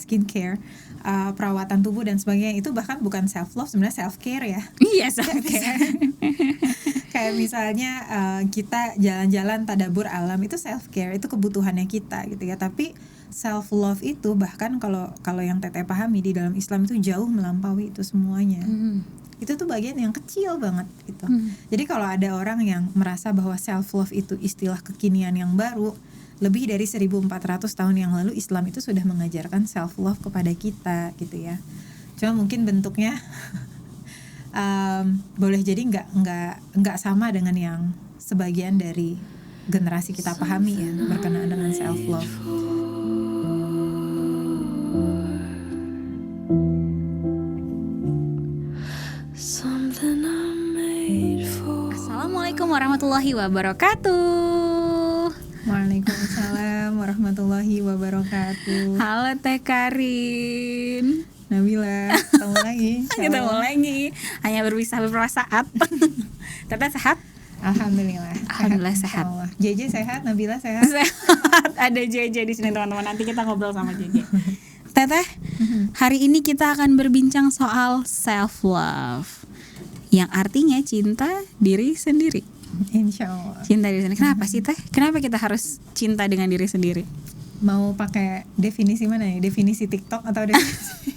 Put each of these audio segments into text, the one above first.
skincare, perawatan tubuh dan sebagainya, itu bahkan bukan self love, sebenarnya self care ya. Iya, self care. Kayak misalnya kita jalan-jalan tadabur alam, itu self care, itu kebutuhannya kita gitu ya. Tapi self love itu bahkan kalau yang Teteh pahami di dalam Islam itu jauh melampaui itu semuanya. Itu tuh bagian yang kecil banget gitu. Jadi kalau ada orang yang merasa bahwa self love itu istilah kekinian yang baru, lebih dari 1400 tahun yang lalu Islam itu sudah mengajarkan self love kepada kita gitu ya. Cuma mungkin bentuknya boleh jadi nggak sama dengan yang sebagian dari generasi kita pahami ya berkenaan dengan self love. Assalamualaikum warahmatullahi wabarakatuh. Waalaikumsalam warahmatullahi wabarakatuh. Halo Teh Karin, Nabila, ketemu lagi. ketemu lagi. Hanya berpisah beberapa saat. Teteh sehat? Alhamdulillah. Alhamdulillah sehat. JJ sehat, Nabila sehat. Sehat. Ada JJ di sini teman-teman. Nanti kita ngobrol sama JJ. Teteh, hari ini kita akan berbincang soal self love, yang artinya cinta diri sendiri. Insya Allah. Cinta diri sendiri. Kenapa sih Teh? Kenapa kita harus cinta dengan diri sendiri? Mau pakai definisi mana ya? Definisi TikTok atau definisi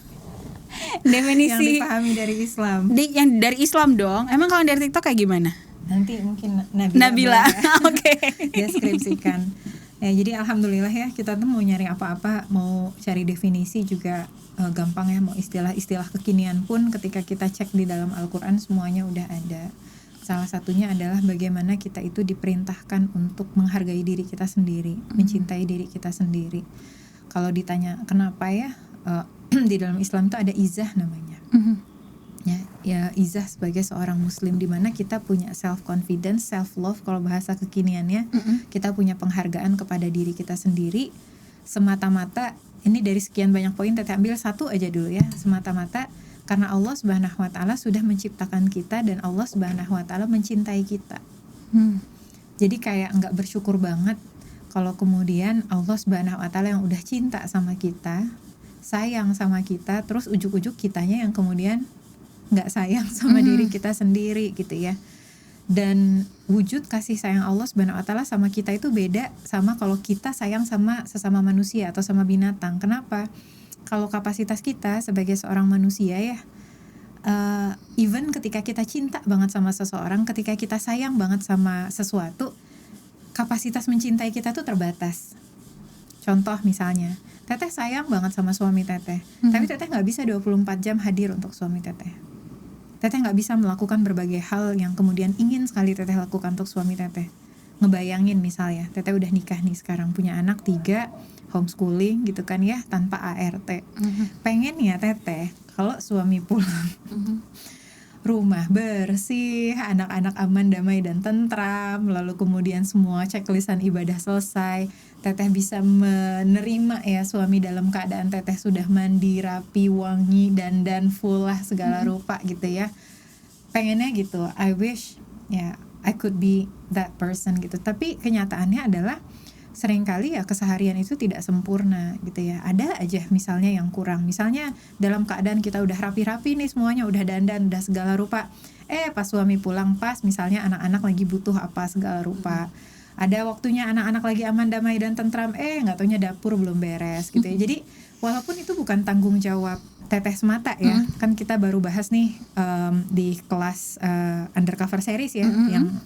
Definisi yang dipahami dari Islam? Yang dari Islam dong. Emang kalau dari TikTok kayak gimana? Nanti mungkin Nabila. Oke. Deskripsikan. Ya, jadi alhamdulillah ya, kita tuh mau nyari apa-apa, mau cari definisi juga gampang ya. Mau istilah-istilah kekinian pun ketika kita cek di dalam Al-Quran semuanya udah ada. Salah satunya adalah bagaimana kita itu diperintahkan untuk menghargai diri kita sendiri, mencintai diri kita sendiri. Kalau ditanya kenapa ya, di dalam Islam tuh ada izah namanya. Ya izah sebagai seorang muslim, di mana kita punya self confidence, self love kalau bahasa kekiniannya. Kita punya penghargaan kepada diri kita sendiri semata-mata. Ini dari sekian banyak poin Teteh ambil satu aja dulu ya. Semata-mata karena Allah Subhanahu wa taala sudah menciptakan kita dan Allah Subhanahu wa taala mencintai kita. Jadi kayak enggak bersyukur banget kalau kemudian Allah Subhanahu wa taala yang udah cinta sama kita, sayang sama kita, terus ujuk-ujuk kitanya yang kemudian nggak sayang sama diri kita sendiri gitu ya. Dan wujud kasih sayang Allah Subhanahu wa taala sama kita itu beda sama kalau kita sayang sama sesama manusia atau sama binatang. Kenapa? Kalau kapasitas kita sebagai seorang manusia ya, even ketika kita cinta banget sama seseorang, ketika kita sayang banget sama sesuatu, kapasitas mencintai kita tuh terbatas. Contoh misalnya, Teteh sayang banget sama suami Teteh, tapi Teteh nggak bisa 24 jam hadir untuk suami Teteh. Teteh nggak bisa melakukan berbagai hal yang kemudian ingin sekali Teteh lakukan untuk suami Teteh. Ngebayangin misalnya, Teteh udah nikah nih sekarang, punya anak 3, homeschooling gitu kan ya, tanpa ART. Pengen ya Teteh, kalau suami pulang, rumah bersih, anak-anak aman, damai dan tentram, lalu kemudian semua checklistan ibadah selesai, Teteh bisa menerima ya suami dalam keadaan Teteh sudah mandi, rapi, wangi, dandan full lah segala rupa gitu ya. Pengennya gitu, I wish ya I could be that person gitu. Tapi kenyataannya adalah seringkali ya keseharian itu tidak sempurna gitu ya. Ada aja misalnya yang kurang. Misalnya dalam keadaan kita udah rapi-rapi nih semuanya, udah dandan, udah segala rupa. Pas suami pulang, pas misalnya anak-anak lagi butuh apa segala rupa. Ada waktunya anak-anak lagi aman, damai dan tentram, nggak taunya dapur belum beres gitu ya. Jadi walaupun itu bukan tanggung jawab Teteh semata ya, kan kita baru bahas nih di kelas undercover series ya, yang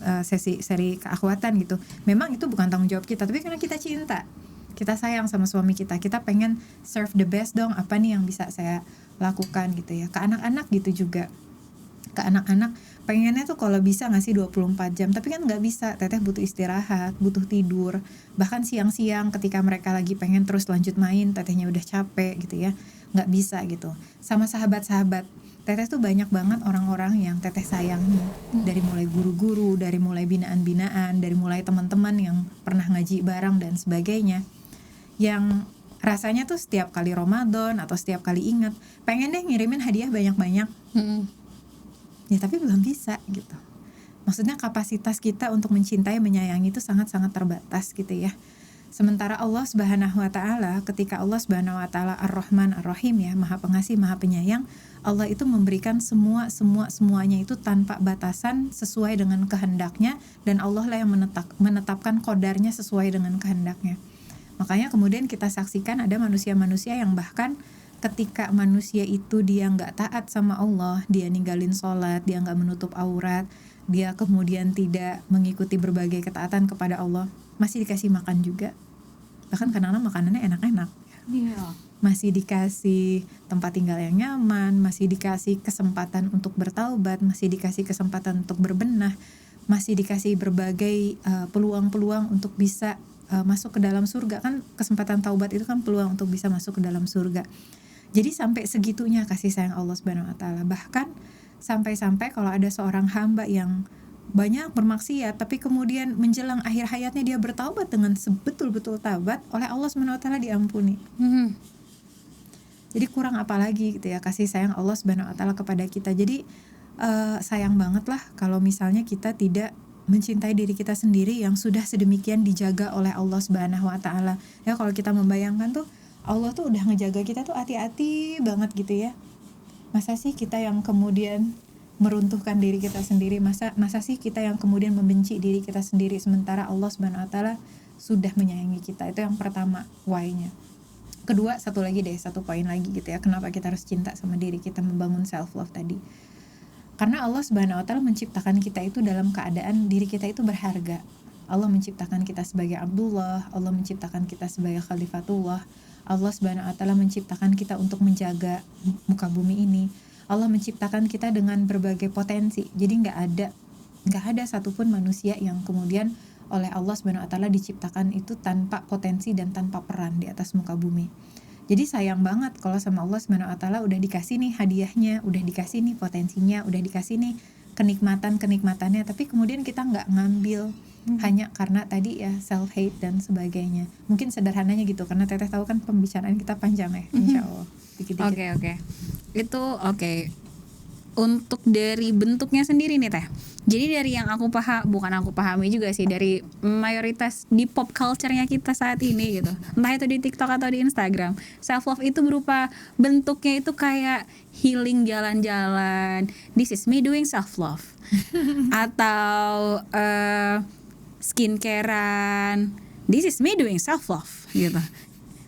seri keakhwatan gitu. Memang itu bukan tanggung jawab kita, tapi karena kita cinta, kita sayang sama suami kita, kita pengen serve the best dong, apa nih yang bisa saya lakukan gitu ya. Ke anak-anak gitu juga, ke anak-anak pengennya tuh kalau bisa ngasih 24 jam, tapi kan nggak bisa. Teteh butuh istirahat, butuh tidur. Bahkan siang-siang ketika mereka lagi pengen terus lanjut main, Tetehnya udah capek gitu ya, nggak bisa gitu. Sama sahabat-sahabat Teteh tuh banyak banget orang-orang yang Teteh sayangi, dari mulai guru-guru, dari mulai binaan-binaan, dari mulai teman-teman yang pernah ngaji bareng dan sebagainya, yang rasanya tuh setiap kali Ramadan atau setiap kali ingat pengen deh ngirimin hadiah banyak-banyak. Ya tapi belum bisa gitu. Maksudnya kapasitas kita untuk mencintai, menyayangi itu sangat-sangat terbatas gitu ya. Sementara Allah Subhanahu wa taala, ketika Allah Subhanahu wa taala Ar-Rahman Ar-Rahim ya, Maha Pengasih, Maha Penyayang, Allah itu memberikan semuanya itu tanpa batasan sesuai dengan kehendaknya, dan Allah lah yang menetapkan qadarnya sesuai dengan kehendaknya. Makanya kemudian kita saksikan ada manusia-manusia yang bahkan ketika manusia itu dia nggak taat sama Allah, dia ninggalin sholat, dia nggak menutup aurat, dia kemudian tidak mengikuti berbagai ketaatan kepada Allah, masih dikasih makan juga. Bahkan kadang-kadang makanannya enak-enak. Iya. Masih dikasih tempat tinggal yang nyaman, masih dikasih kesempatan untuk bertaubat, masih dikasih kesempatan untuk berbenah, masih dikasih berbagai peluang-peluang untuk bisa masuk ke dalam surga. Kan kesempatan taubat itu kan peluang untuk bisa masuk ke dalam surga. Jadi sampai segitunya kasih sayang Allah Subhanahu wa taala. Bahkan sampai-sampai kalau ada seorang hamba yang banyak bermaksiat tapi kemudian menjelang akhir hayatnya dia bertaubat dengan sebetul-betul taubat, oleh Allah Subhanahu wa taala diampuni. Jadi kurang apa lagi gitu ya kasih sayang Allah Subhanahu wa taala kepada kita. Jadi sayang banget lah kalau misalnya kita tidak mencintai diri kita sendiri yang sudah sedemikian dijaga oleh Allah Subhanahu wa taala. Ya kalau kita membayangkan tuh Allah tuh udah ngejaga kita tuh hati-hati banget gitu ya. Masa sih kita yang kemudian meruntuhkan diri kita sendiri, masa sih kita yang kemudian membenci diri kita sendiri sementara Allah Subhanahu wa taala sudah menyayangi kita. Itu yang pertama, why-nya. Kedua, satu poin lagi gitu ya, kenapa kita harus cinta sama diri kita, membangun self love tadi. Karena Allah Subhanahu wa taala menciptakan kita itu dalam keadaan diri kita itu berharga. Allah menciptakan kita sebagai Abdullah, Allah menciptakan kita sebagai Khalifatullah. Allah Subhanahu wa taala menciptakan kita untuk menjaga muka bumi ini. Allah menciptakan kita dengan berbagai potensi. Jadi nggak ada satupun manusia yang kemudian oleh Allah Subhanahu wa taala diciptakan itu tanpa potensi dan tanpa peran di atas muka bumi. Jadi sayang banget kalau sama Allah Subhanahu wa taala udah dikasih nih hadiahnya, udah dikasih nih potensinya, udah dikasih nih kenikmatannya, tapi kemudian kita nggak ngambil hanya karena tadi ya self hate dan sebagainya. Mungkin sederhananya gitu, karena Teteh tahu kan pembicaraan kita panjang ya, insya Allah. Oke. Itu oke. Untuk dari bentuknya sendiri nih Teh. Jadi dari yang bukan aku pahami juga sih, dari mayoritas di pop culture-nya kita saat ini gitu. Entah itu di TikTok atau di Instagram. Self love itu berupa bentuknya itu kayak healing jalan-jalan. This is me doing self love. Atau skincarean. This is me doing self love gitu.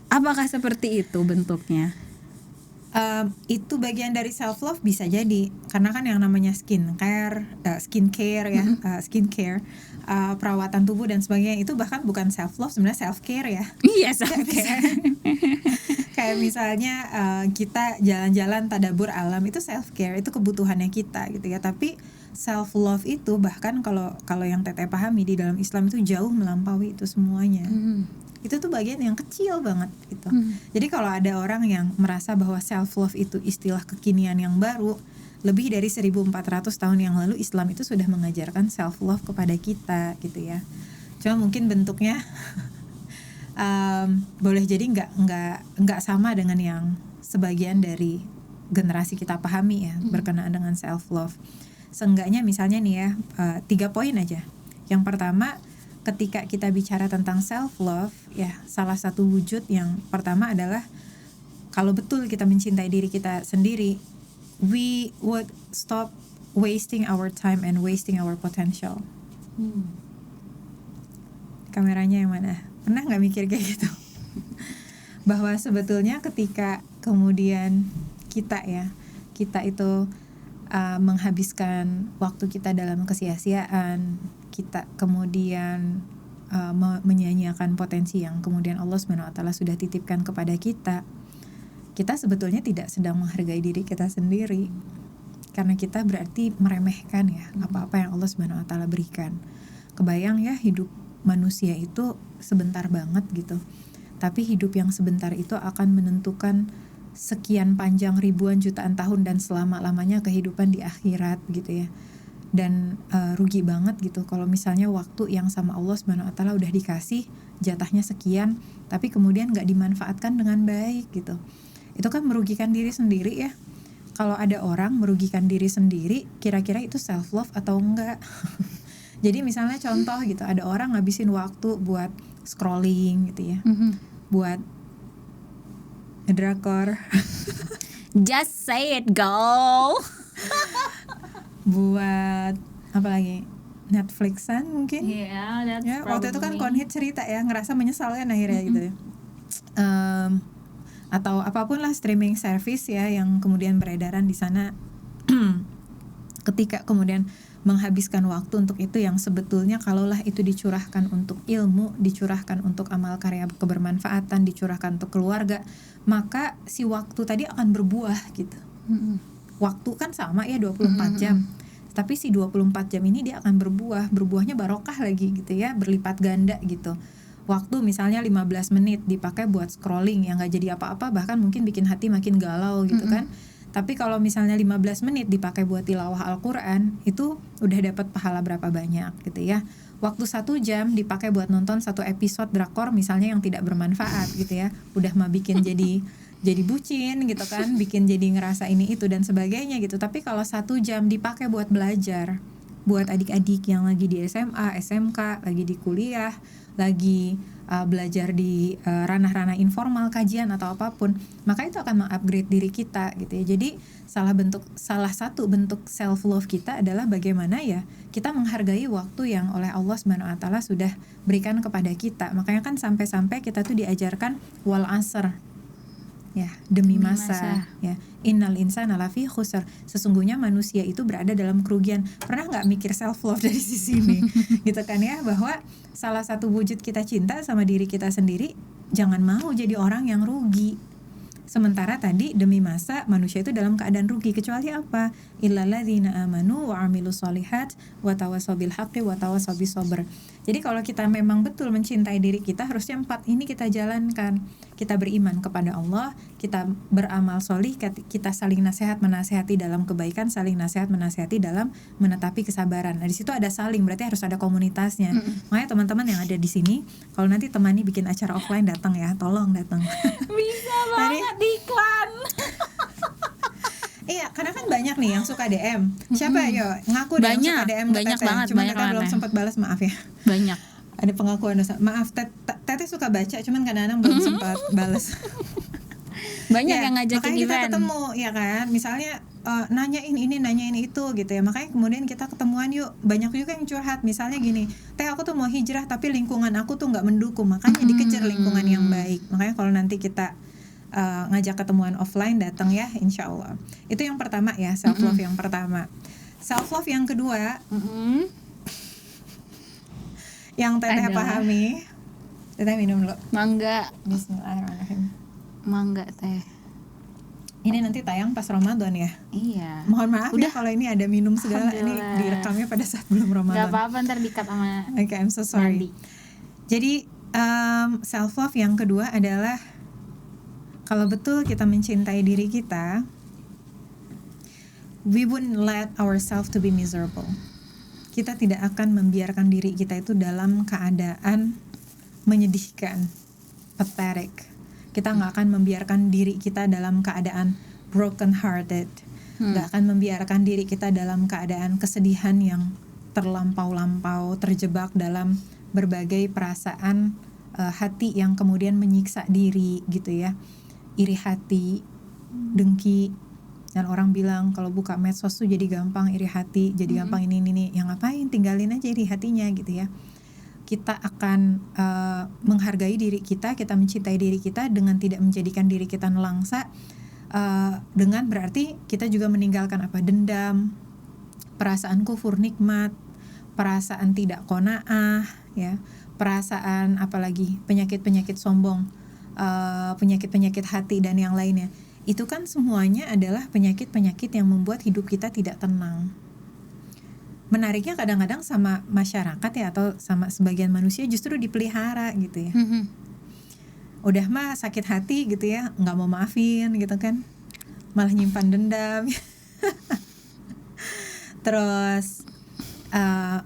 Apakah seperti itu bentuknya? Itu bagian dari self love bisa jadi, karena kan yang namanya skincare ya, skincare, perawatan tubuh dan sebagainya itu bahkan bukan self love, sebenarnya self care ya. Iya, self care. Kayak misalnya kita jalan-jalan tadabur alam, itu self care, itu kebutuhannya kita gitu ya. Tapi self love itu bahkan kalau yang Teteh pahami di dalam Islam itu jauh melampaui itu semuanya. Itu tuh bagian yang kecil banget gitu. Jadi kalau ada orang yang merasa bahwa self love itu istilah kekinian yang baru, lebih dari 1400 tahun yang lalu Islam itu sudah mengajarkan self love kepada kita gitu ya. Cuma mungkin bentuknya boleh jadi nggak sama dengan yang sebagian dari generasi kita pahami ya, berkenaan dengan self love. Seenggaknya misalnya nih ya, 3 poin aja. Yang pertama, ketika kita bicara tentang self love ya, salah satu wujud yang pertama adalah kalau betul kita mencintai diri kita sendiri, we would stop wasting our time and wasting our potential. Kameranya yang mana? Pernah nggak mikir kayak gitu? Bahwa sebetulnya ketika kemudian kita itu menghabiskan waktu kita dalam kesia-siaan, kita kemudian menyanyiakan potensi yang kemudian Allah Subhanahu wa taala sudah titipkan kepada kita sebetulnya tidak sedang menghargai diri kita sendiri, karena kita berarti meremehkan ya apa-apa yang Allah Subhanahu wa taala berikan. Kebayang ya, hidup manusia itu sebentar banget gitu, tapi hidup yang sebentar itu akan menentukan sekian panjang ribuan jutaan tahun dan selama-lamanya kehidupan di akhirat gitu ya. Dan rugi banget gitu kalau misalnya waktu yang sama Allah Subhanahu wa taala udah dikasih jatahnya sekian, tapi kemudian nggak dimanfaatkan dengan baik gitu. Itu kan merugikan diri sendiri ya. Kalau ada orang merugikan diri sendiri, kira-kira itu self love atau enggak? Jadi misalnya contoh gitu, ada orang ngabisin waktu buat scrolling gitu ya, buat ngedrakor, Just say it, go. buat apa lagi, Netflixan mungkin. Yeah, that's Ya, waktu itu kan probably. Konhit cerita ya, ngerasa menyesal kan akhirnya gitu ya. Atau apapun lah streaming service ya yang kemudian beredaran di sana. Ketika kemudian menghabiskan waktu untuk itu yang sebetulnya kalaulah itu dicurahkan untuk ilmu, dicurahkan untuk amal karya kebermanfaatan, dicurahkan untuk keluarga, maka si waktu tadi akan berbuah gitu. Waktu kan sama ya 24 jam. Tapi si 24 jam ini dia akan berbuah, berbuahnya barokah lagi gitu ya, berlipat ganda gitu. Waktu misalnya 15 menit dipakai buat scrolling yang gak jadi apa-apa, bahkan mungkin bikin hati makin galau gitu kan. Tapi kalau misalnya 15 menit dipakai buat tilawah Al-Quran, itu udah dapat pahala berapa banyak gitu ya. Waktu 1 jam dipakai buat nonton 1 episode drakor misalnya yang tidak bermanfaat gitu ya, udah mah bikin jadi bucin gitu kan, bikin jadi ngerasa ini itu dan sebagainya gitu. Tapi kalau 1 jam dipakai buat belajar, buat adik-adik yang lagi di SMA, SMK, lagi di kuliah, lagi belajar di ranah-ranah informal, kajian atau apapun, maka itu akan mengupgrade diri kita gitu ya. Jadi salah satu bentuk self love kita adalah bagaimana ya kita menghargai waktu yang oleh Allah Subhanahu wa taala sudah berikan kepada kita. Makanya kan sampai-sampai kita tuh diajarkan wal asr, ya, demi masa. Ya, innal insana lafi khusr, sesungguhnya manusia itu berada dalam kerugian. Pernah nggak mikir self love dari sisi ini gitu kan ya, bahwa salah satu wujud kita cinta sama diri kita sendiri, jangan mau jadi orang yang rugi. Sementara tadi demi masa manusia itu dalam keadaan rugi, kecuali apa? Illalladzina amanu wa amilus solihat wa tawassaw bil haqqi wa tawassaw bis sabr. Jadi kalau kita memang betul mencintai diri kita, harusnya 4 ini kita jalankan. Kita beriman kepada Allah, kita beramal solih, kita saling nasihat menasihati dalam kebaikan, saling nasihat menasihati dalam menetapi kesabaran. Nah, di situ ada saling, berarti harus ada komunitasnya. Makanya teman-teman yang ada di sini, kalau nanti temani bikin acara offline, datang ya, tolong datang. Bisa banget iklan. Iya, karena kan banyak nih yang suka DM. Siapa yo ngaku deh yang Banyak, suka DM ke banyak Teteh. banget, Cuma banyak Teteh belum banget. sempat balas, maaf ya. Banyak. Ada pengakuan dosa. Maaf, Teteh suka baca, cuman kadang-kadang belum sempat balas. Banyak Ya, yang ngajakin makanya kita event. ketemu ya kan, misalnya nanyain ini nanyain itu gitu ya, makanya kemudian kita ketemuan yuk. Banyak juga yang curhat misalnya gini, Teh aku tuh mau hijrah tapi lingkungan aku tuh nggak mendukung, makanya dikejar lingkungan yang baik. Makanya kalau nanti kita ngajak ketemuan offline, datang ya, insya Allah. Itu yang pertama ya, self love yang pertama. Self love yang kedua yang Teteh Adalah pahami, Teteh minum dulu. mangga, Bismillahirrahmanirrahim. mangga teh. Ini nanti tayang pas Ramadan ya. Iya. Mohon maaf Udah. ya kalau ini ada minum segala, ini Alhamdulillah. direkamnya pada saat belum Gak Ramadan. apa-apa, ntar dikat sama Okay, I'm so sorry. Nandi. Jadi self love yang kedua adalah kalau betul kita mencintai diri kita, we wouldn't let ourselves to be miserable. Kita tidak akan membiarkan diri kita itu dalam keadaan menyedihkan, pathetic. Kita nggak akan membiarkan diri kita dalam keadaan broken hearted, nggak akan membiarkan diri kita dalam keadaan kesedihan yang terlampau-lampau, terjebak dalam berbagai perasaan hati yang kemudian menyiksa diri gitu ya, iri hati, dengki. Dan orang bilang kalau buka medsos tuh jadi gampang iri hati, jadi gampang ini, yang ngapain, tinggalin aja iri hatinya gitu ya. Kita akan menghargai diri kita mencintai diri kita dengan tidak menjadikan diri kita nelangsa, dengan berarti kita juga meninggalkan apa, dendam, perasaan kufur nikmat, perasaan tidak qanaah ya, perasaan apalagi penyakit-penyakit sombong, penyakit-penyakit hati dan yang lainnya. Itu kan semuanya adalah penyakit-penyakit yang membuat hidup kita tidak tenang. Menariknya kadang-kadang sama masyarakat ya, atau sama sebagian manusia justru dipelihara gitu ya. Udah mah sakit hati gitu ya, nggak mau maafin gitu kan, malah nyimpan dendam. Terus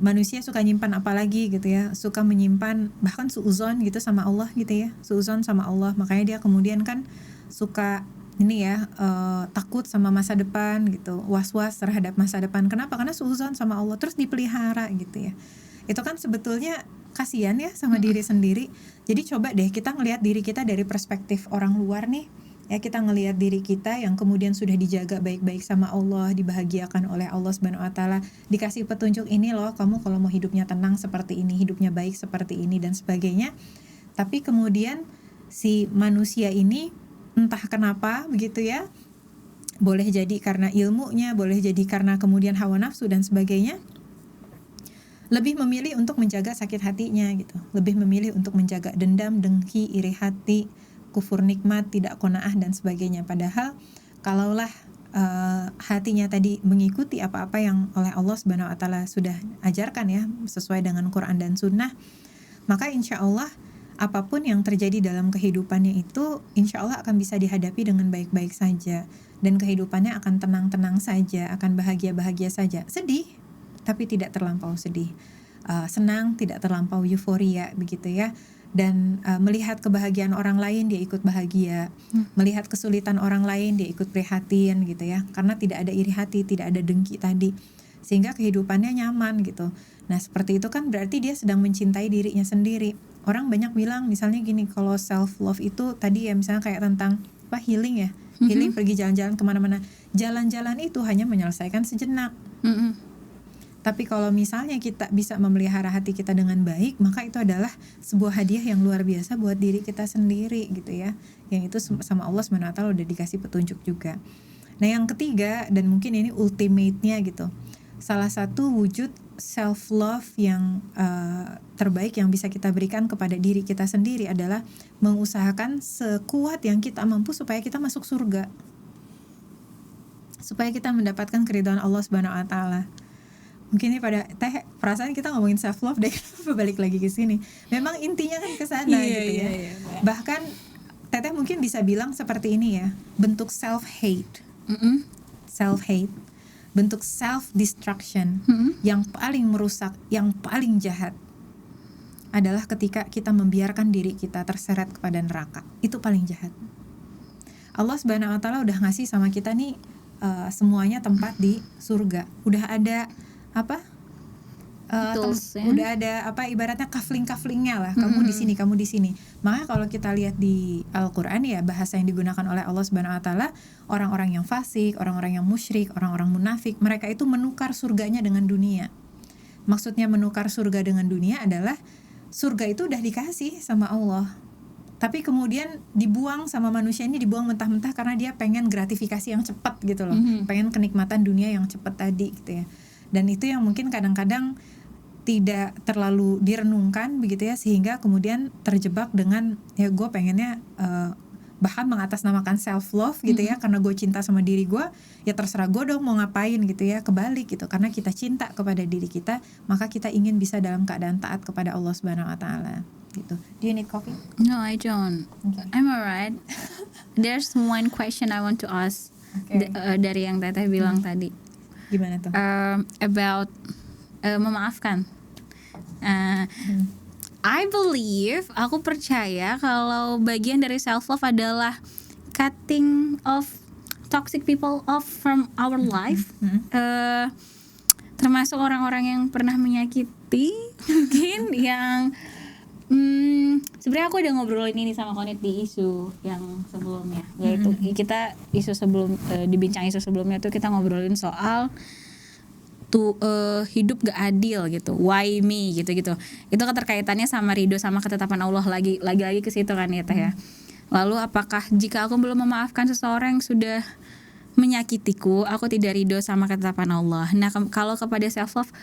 manusia suka nyimpan apa lagi gitu ya, suka menyimpan bahkan suuzon gitu sama Allah gitu ya, suuzon sama Allah. Makanya dia kemudian kan suka ini ya takut sama masa depan gitu, was-was terhadap masa depan. Kenapa? Karena suudzon sama Allah terus dipelihara gitu ya. Itu kan sebetulnya kasihan ya sama diri sendiri. Jadi coba deh kita ngelihat diri kita dari perspektif orang luar nih. Ya, kita ngelihat diri kita yang kemudian sudah dijaga baik-baik sama Allah, dibahagiakan oleh Allah Subhanahu wa taala, dikasih petunjuk ini loh, kamu kalau mau hidupnya tenang seperti ini, hidupnya baik seperti ini dan sebagainya. Tapi kemudian si manusia ini entah kenapa begitu ya, boleh jadi karena ilmunya, boleh jadi karena kemudian hawa nafsu dan sebagainya, lebih memilih untuk menjaga sakit hatinya gitu, lebih memilih untuk menjaga dendam, dengki, iri hati, kufur nikmat, tidak qanaah dan sebagainya. Padahal kalaulah hatinya tadi mengikuti apa-apa yang oleh Allah Subhanahu wa taala sudah ajarkan ya, sesuai dengan Quran dan Sunnah, maka insya Allah apapun yang terjadi dalam kehidupannya itu insya Allah akan bisa dihadapi dengan baik-baik saja, dan kehidupannya akan tenang-tenang saja, akan bahagia-bahagia saja. Sedih tapi tidak terlampau sedih, senang tidak terlampau euforia begitu ya. Dan melihat kebahagiaan orang lain dia ikut bahagia, melihat kesulitan orang lain dia ikut prihatin gitu ya, karena tidak ada iri hati, tidak ada dengki tadi, sehingga kehidupannya nyaman gitu. Nah seperti itu kan berarti dia sedang mencintai dirinya sendiri. Orang banyak bilang misalnya gini, kalau self love itu tadi ya misalnya kayak tentang apa, healing ya, healing, pergi jalan-jalan kemana-mana. Jalan-jalan itu hanya menyelesaikan sejenak. Tapi kalau misalnya kita bisa memelihara hati kita dengan baik, maka itu adalah sebuah hadiah yang luar biasa buat diri kita sendiri gitu ya. Yang itu sama Allah SWT udah dikasih petunjuk juga. Nah yang ketiga, dan mungkin ini ultimate-nya gitu, salah satu wujud self love yang terbaik yang bisa kita berikan kepada diri kita sendiri adalah mengusahakan sekuat yang kita mampu supaya kita masuk surga, supaya kita mendapatkan keridhaan Allah Subhanahu wa taala. Mungkin ini pada perasaan kita ngomongin self love deh, kenapa balik lagi ke sini. Memang intinya kan ke sana gitu ya. Bahkan Teteh mungkin bisa bilang seperti ini ya, bentuk self hate. Self hate, bentuk self destruction yang paling merusak, yang paling jahat adalah ketika kita membiarkan diri kita terseret kepada neraka. Itu paling jahat. Allah Subhanahu wa taala udah ngasih sama kita nih semuanya tempat di surga. Udah ada apa? Udah ada apa ibaratnya kafling-kaflingnya lah, kamu di sini, kamu di sini. Maka kalau kita lihat di Al-Qur'an ya, bahasa yang digunakan oleh Allah Subhanahu wa taala, orang-orang yang fasik, orang-orang yang musyrik, orang-orang munafik, mereka itu menukar surganya dengan dunia. Maksudnya menukar surga dengan dunia adalah surga itu udah dikasih sama Allah, tapi kemudian dibuang sama manusia ini, dibuang mentah-mentah karena dia pengen gratifikasi yang cepat gitu loh, pengen kenikmatan dunia yang cepat tadi gitu ya. Dan itu yang mungkin kadang-kadang tidak terlalu direnungkan begitu ya, sehingga kemudian terjebak dengan ya gue pengennya bahkan mengatasnamakan self love gitu ya, karena gue cinta sama diri gue, ya terserah gue dong mau ngapain gitu ya, kebalik gitu. Karena kita cinta kepada diri kita, maka kita ingin bisa dalam keadaan taat kepada Allah Subhanahu wa taala gitu. Do you need coffee? No, I don't. Okay. I'm alright. There's one question I want to ask dari yang Teteh bilang tadi. Gimana tuh? About memaafkan. I believe, aku percaya kalau bagian dari self love adalah cutting off toxic people off from our life. Termasuk orang-orang yang pernah menyakiti, mungkin yang sebenarnya aku udah ngobrolin ini sama Konit di isu yang sebelumnya, yaitu kita isu sebelum dibincang isu sebelumnya tuh kita ngobrolin soal hidup gak adil gitu, why me gitu. Itu keterkaitannya sama ridho sama ketetapan Allah, lagi ke situ kan ya Teh ya. Lalu apakah jika aku belum memaafkan seseorang yang sudah menyakitiku, aku tidak ridho sama ketetapan Allah. Nah kalau kepada self love,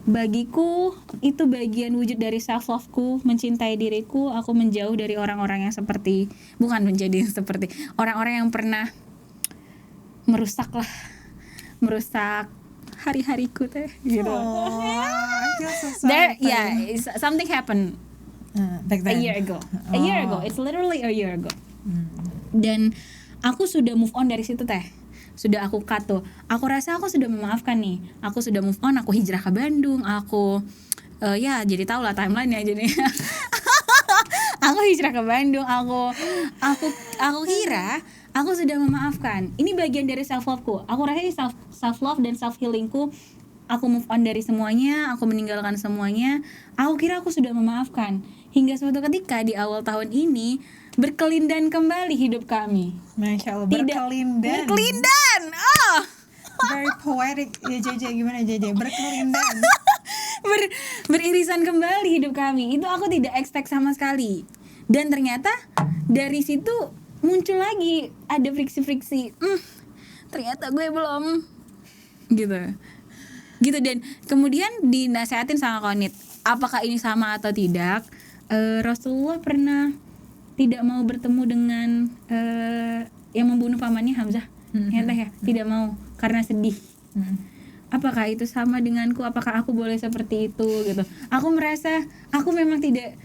bagiku itu bagian wujud dari self loveku, mencintai diriku. Aku menjauh dari orang-orang yang menjadi seperti orang-orang yang pernah merusak hari-hariku Teh gitu. There, something happened back then. A year ago. It's literally a year ago. Dan aku sudah move on dari situ Teh. Sudah aku cut tuh. Aku rasa aku sudah memaafkan nih. Aku sudah move on. Aku hijrah ke Bandung. Aku jadi tau lah timeline-nya jadi. Aku hijrah ke Bandung. Aku kira Aku sudah memaafkan. Ini bagian dari self loveku. Aku rasa ini self love dan self healingku. Aku move on dari semuanya, aku meninggalkan semuanya. Aku kira aku sudah memaafkan. Hingga suatu ketika di awal tahun ini berkelindan kembali hidup kami. Masya Allah, Tidak- berkelindan. Berkelindan. Oh. Very poetic ya JJ, gimana JJ? Berkelindan. Beririsan kembali hidup kami. Itu aku tidak expect sama sekali. Dan ternyata dari situ muncul lagi ada friksi-friksi. Ternyata gue belum gitu. Dan kemudian dinasehatin sama Konit, apakah ini sama atau tidak? Rasulullah pernah tidak mau bertemu dengan yang membunuh pamannya Hamzah. Ternyata ya tidak mau karena sedih. Apakah itu sama denganku? Apakah aku boleh seperti itu gitu? Aku merasa aku memang tidak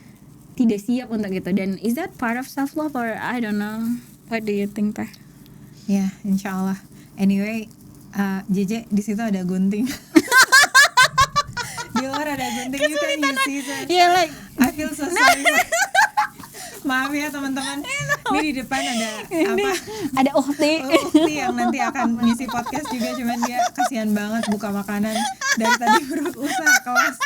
siap untuk itu. Dan is that part of self love or I don't know? What do you think, Teh? Ya, insya Allah. Anyway, JJ di situ ada gunting. Di luar ada gunting. You can you see that? Yeah, like I feel so sorry. Maaf ya teman-teman. Ini di depan ada apa? ada uhti. Ukti yang nanti akan ngisi podcast juga, cuman dia kasihan banget buka makanan dari tadi berusaha kelas.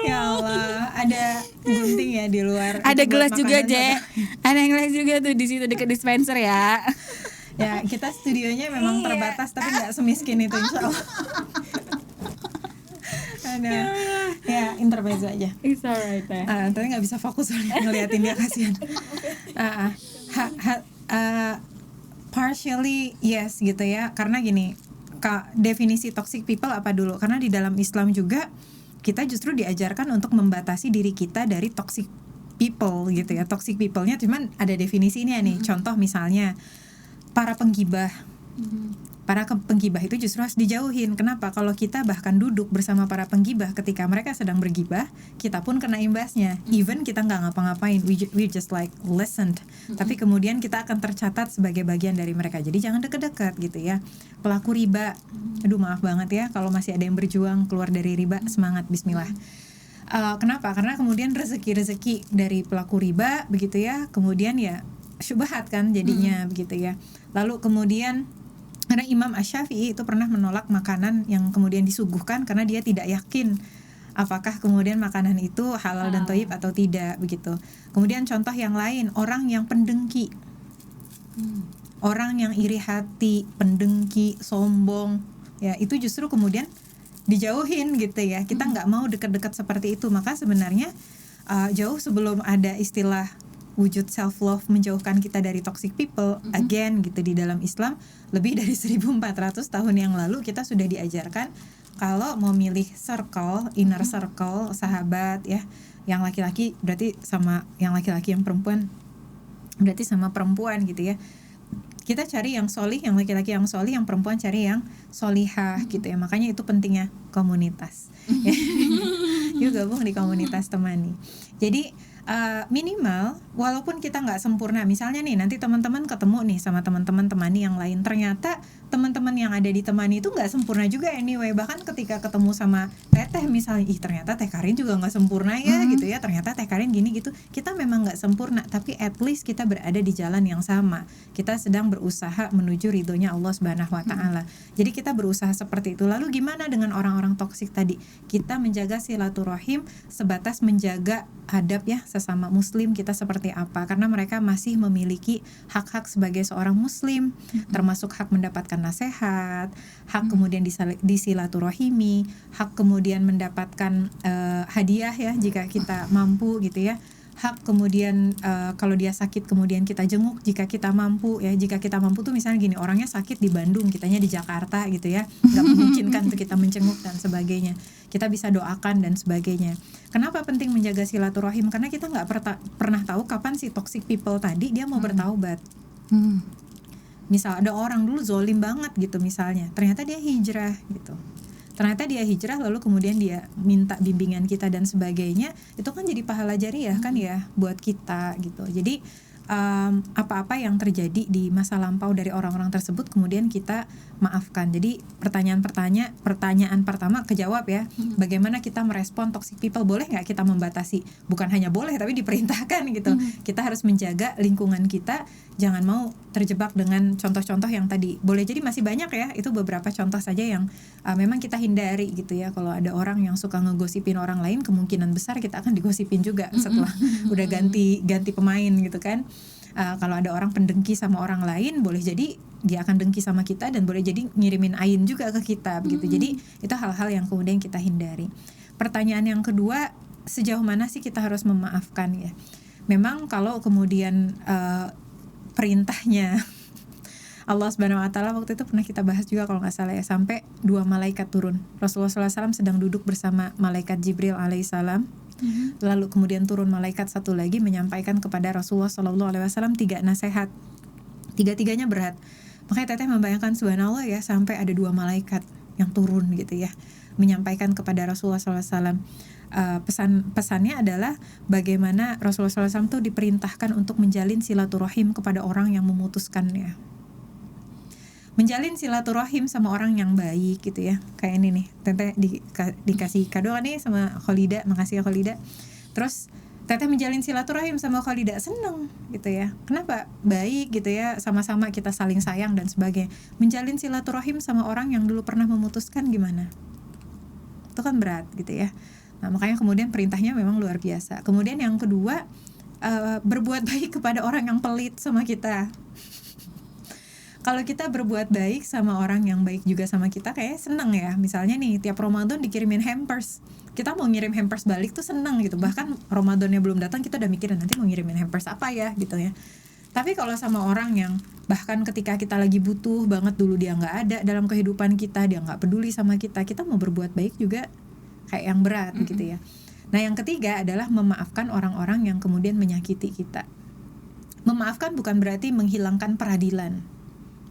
Ya Allah, ada gunting ya di luar. Ada Itu buat gelas juga, makanan Je. Ada gelas juga tuh di situ dekat dispenser ya. Ya, kita studionya memang Iya. terbatas tapi nggak semiskin itu insya Allah. Ada, ya intermezzo aja. It's alright, Teh. Tapi nggak bisa fokus ngeliatin dia, kasihan. Partially yes gitu ya, karena gini, definisi toxic people apa dulu? Karena di dalam Islam juga kita justru diajarkan untuk membatasi diri kita dari toxic people gitu ya. Toxic people-nya cuman ada definisinya nih. Contoh misalnya para penggibah. Para penggibah itu justru harus dijauhin. Kenapa? Kalau kita bahkan duduk bersama para penggibah ketika mereka sedang bergibah, kita pun kena imbasnya. Even kita nggak ngapa-ngapain, we just like listened. Tapi kemudian kita akan tercatat sebagai bagian dari mereka. Jadi jangan deket-deket gitu ya. Pelaku riba, aduh maaf banget ya kalau masih ada yang berjuang keluar dari riba, semangat, bismillah. Kenapa? Karena kemudian rezeki dari pelaku riba begitu ya, kemudian ya syubhat kan jadinya begitu ya. Lalu kemudian karena Imam Asy-Syafi'i itu pernah menolak makanan yang kemudian disuguhkan karena dia tidak yakin apakah kemudian makanan itu halal dan thayyib atau tidak begitu. Kemudian contoh yang lain, orang yang pendengki. Orang yang iri hati, pendengki, sombong, ya itu justru kemudian dijauhin gitu ya. Kita nggak mau dekat-dekat seperti itu. Maka sebenarnya jauh sebelum ada istilah wujud self love menjauhkan kita dari toxic people, again gitu, di dalam Islam lebih dari 1400 tahun yang lalu kita sudah diajarkan kalau mau milih circle, inner circle, sahabat ya, yang laki-laki berarti sama yang laki-laki, yang perempuan berarti sama perempuan gitu ya. Kita cari yang solih, yang laki-laki yang solih, yang perempuan cari yang solihah gitu ya. Makanya itu pentingnya komunitas. Yuk gabung di komunitas temani. Jadi minimal walaupun kita nggak sempurna, misalnya nih nanti teman-teman ketemu nih sama teman-teman temani yang lain, ternyata teman-teman yang ada di temani itu nggak sempurna juga anyway. Bahkan ketika ketemu sama Teteh misalnya, ternyata Teh Karin juga nggak sempurna ya gitu ya, ternyata Teh Karin gini gitu. Kita memang nggak sempurna, tapi at least kita berada di jalan yang sama. Kita sedang berusaha menuju ridhonya Allah Subhanahu wa Ta'ala. Jadi kita berusaha seperti itu. Lalu gimana dengan orang-orang toksik tadi? Kita menjaga silaturahim sebatas menjaga adab ya sesama muslim kita seperti apa, karena mereka masih memiliki hak-hak sebagai seorang muslim, termasuk hak mendapatkan nasihat, hak kemudian disilaturahimi, hak kemudian mendapatkan hadiah ya jika kita mampu gitu ya, hak kemudian kalau dia sakit kemudian kita jenguk jika kita mampu ya. Jika kita mampu tuh misalnya gini, orangnya sakit di Bandung, kitanya di Jakarta gitu ya, nggak memungkinkan tuh kita menjenguk dan sebagainya, kita bisa doakan dan sebagainya. Kenapa penting menjaga silaturahim? Karena kita nggak pernah tahu kapan si toxic people tadi dia mau bertaubat. Misal ada orang dulu zolim banget gitu misalnya, ternyata dia hijrah gitu. Ternyata dia hijrah lalu kemudian dia minta bimbingan kita dan sebagainya, itu kan jadi pahala jariah kan ya buat kita gitu. Jadi apa-apa yang terjadi di masa lampau dari orang-orang tersebut kemudian kita maafkan. Jadi pertanyaan pertama kejawab ya. Bagaimana kita merespon toxic people? Boleh nggak kita membatasi? Bukan hanya boleh tapi diperintahkan gitu. Kita harus menjaga lingkungan kita, jangan mau terjebak dengan contoh-contoh yang tadi. Boleh jadi masih banyak ya, itu beberapa contoh saja yang memang kita hindari gitu ya. Kalau ada orang yang suka ngegosipin orang lain, kemungkinan besar kita akan digosipin juga setelah udah ganti pemain gitu kan. Kalau ada orang pendengki sama orang lain, boleh jadi dia akan dengki sama kita dan boleh jadi ngirimin ain juga ke kita begitu. Jadi itu hal-hal yang kemudian kita hindari. Pertanyaan yang kedua, sejauh mana sih kita harus memaafkan ya? Memang kalau kemudian perintahnya Allah Subhanahu Wa Taala, waktu itu pernah kita bahas juga kalau nggak salah ya, sampai 2 malaikat turun. Rasulullah SAW sedang duduk bersama malaikat Jibril alaihissalam. Lalu kemudian turun malaikat satu lagi menyampaikan kepada Rasulullah SAW 3 nasihat. 3-tiganya berat. Makanya teteh membayangkan subhanallah ya, sampai ada 2 malaikat yang turun gitu ya, menyampaikan kepada Rasulullah SAW. Pesannya adalah bagaimana Rasulullah SAW itu diperintahkan untuk menjalin silaturahim kepada orang yang memutuskannya. Menjalin silaturahim sama orang yang baik gitu ya. Kayak ini nih, teteh dikasih kado nih sama Khalida, makasih ya Khalida. Terus teteh menjalin silaturahim sama Khalida, seneng gitu ya. Kenapa? Baik gitu ya, sama-sama kita saling sayang dan sebagainya. Menjalin silaturahim sama orang yang dulu pernah memutuskan gimana? Itu kan berat gitu ya. Nah, makanya kemudian perintahnya memang luar biasa. Kemudian yang kedua, berbuat baik kepada orang yang pelit sama kita. Kalau kita berbuat baik sama orang yang baik juga sama kita, kayak seneng ya. Misalnya nih, tiap Ramadan dikirimin hampers, kita mau ngirim hampers balik tuh seneng gitu. Bahkan Ramadannya belum datang kita udah mikirin nanti mau ngirimin hampers apa ya gitu ya. Tapi kalau sama orang yang bahkan ketika kita lagi butuh banget dulu dia nggak ada dalam kehidupan kita, dia nggak peduli sama kita, kita mau berbuat baik juga kayak yang berat gitu ya. Nah yang ketiga adalah memaafkan orang-orang yang kemudian menyakiti kita. Memaafkan bukan berarti menghilangkan peradilan.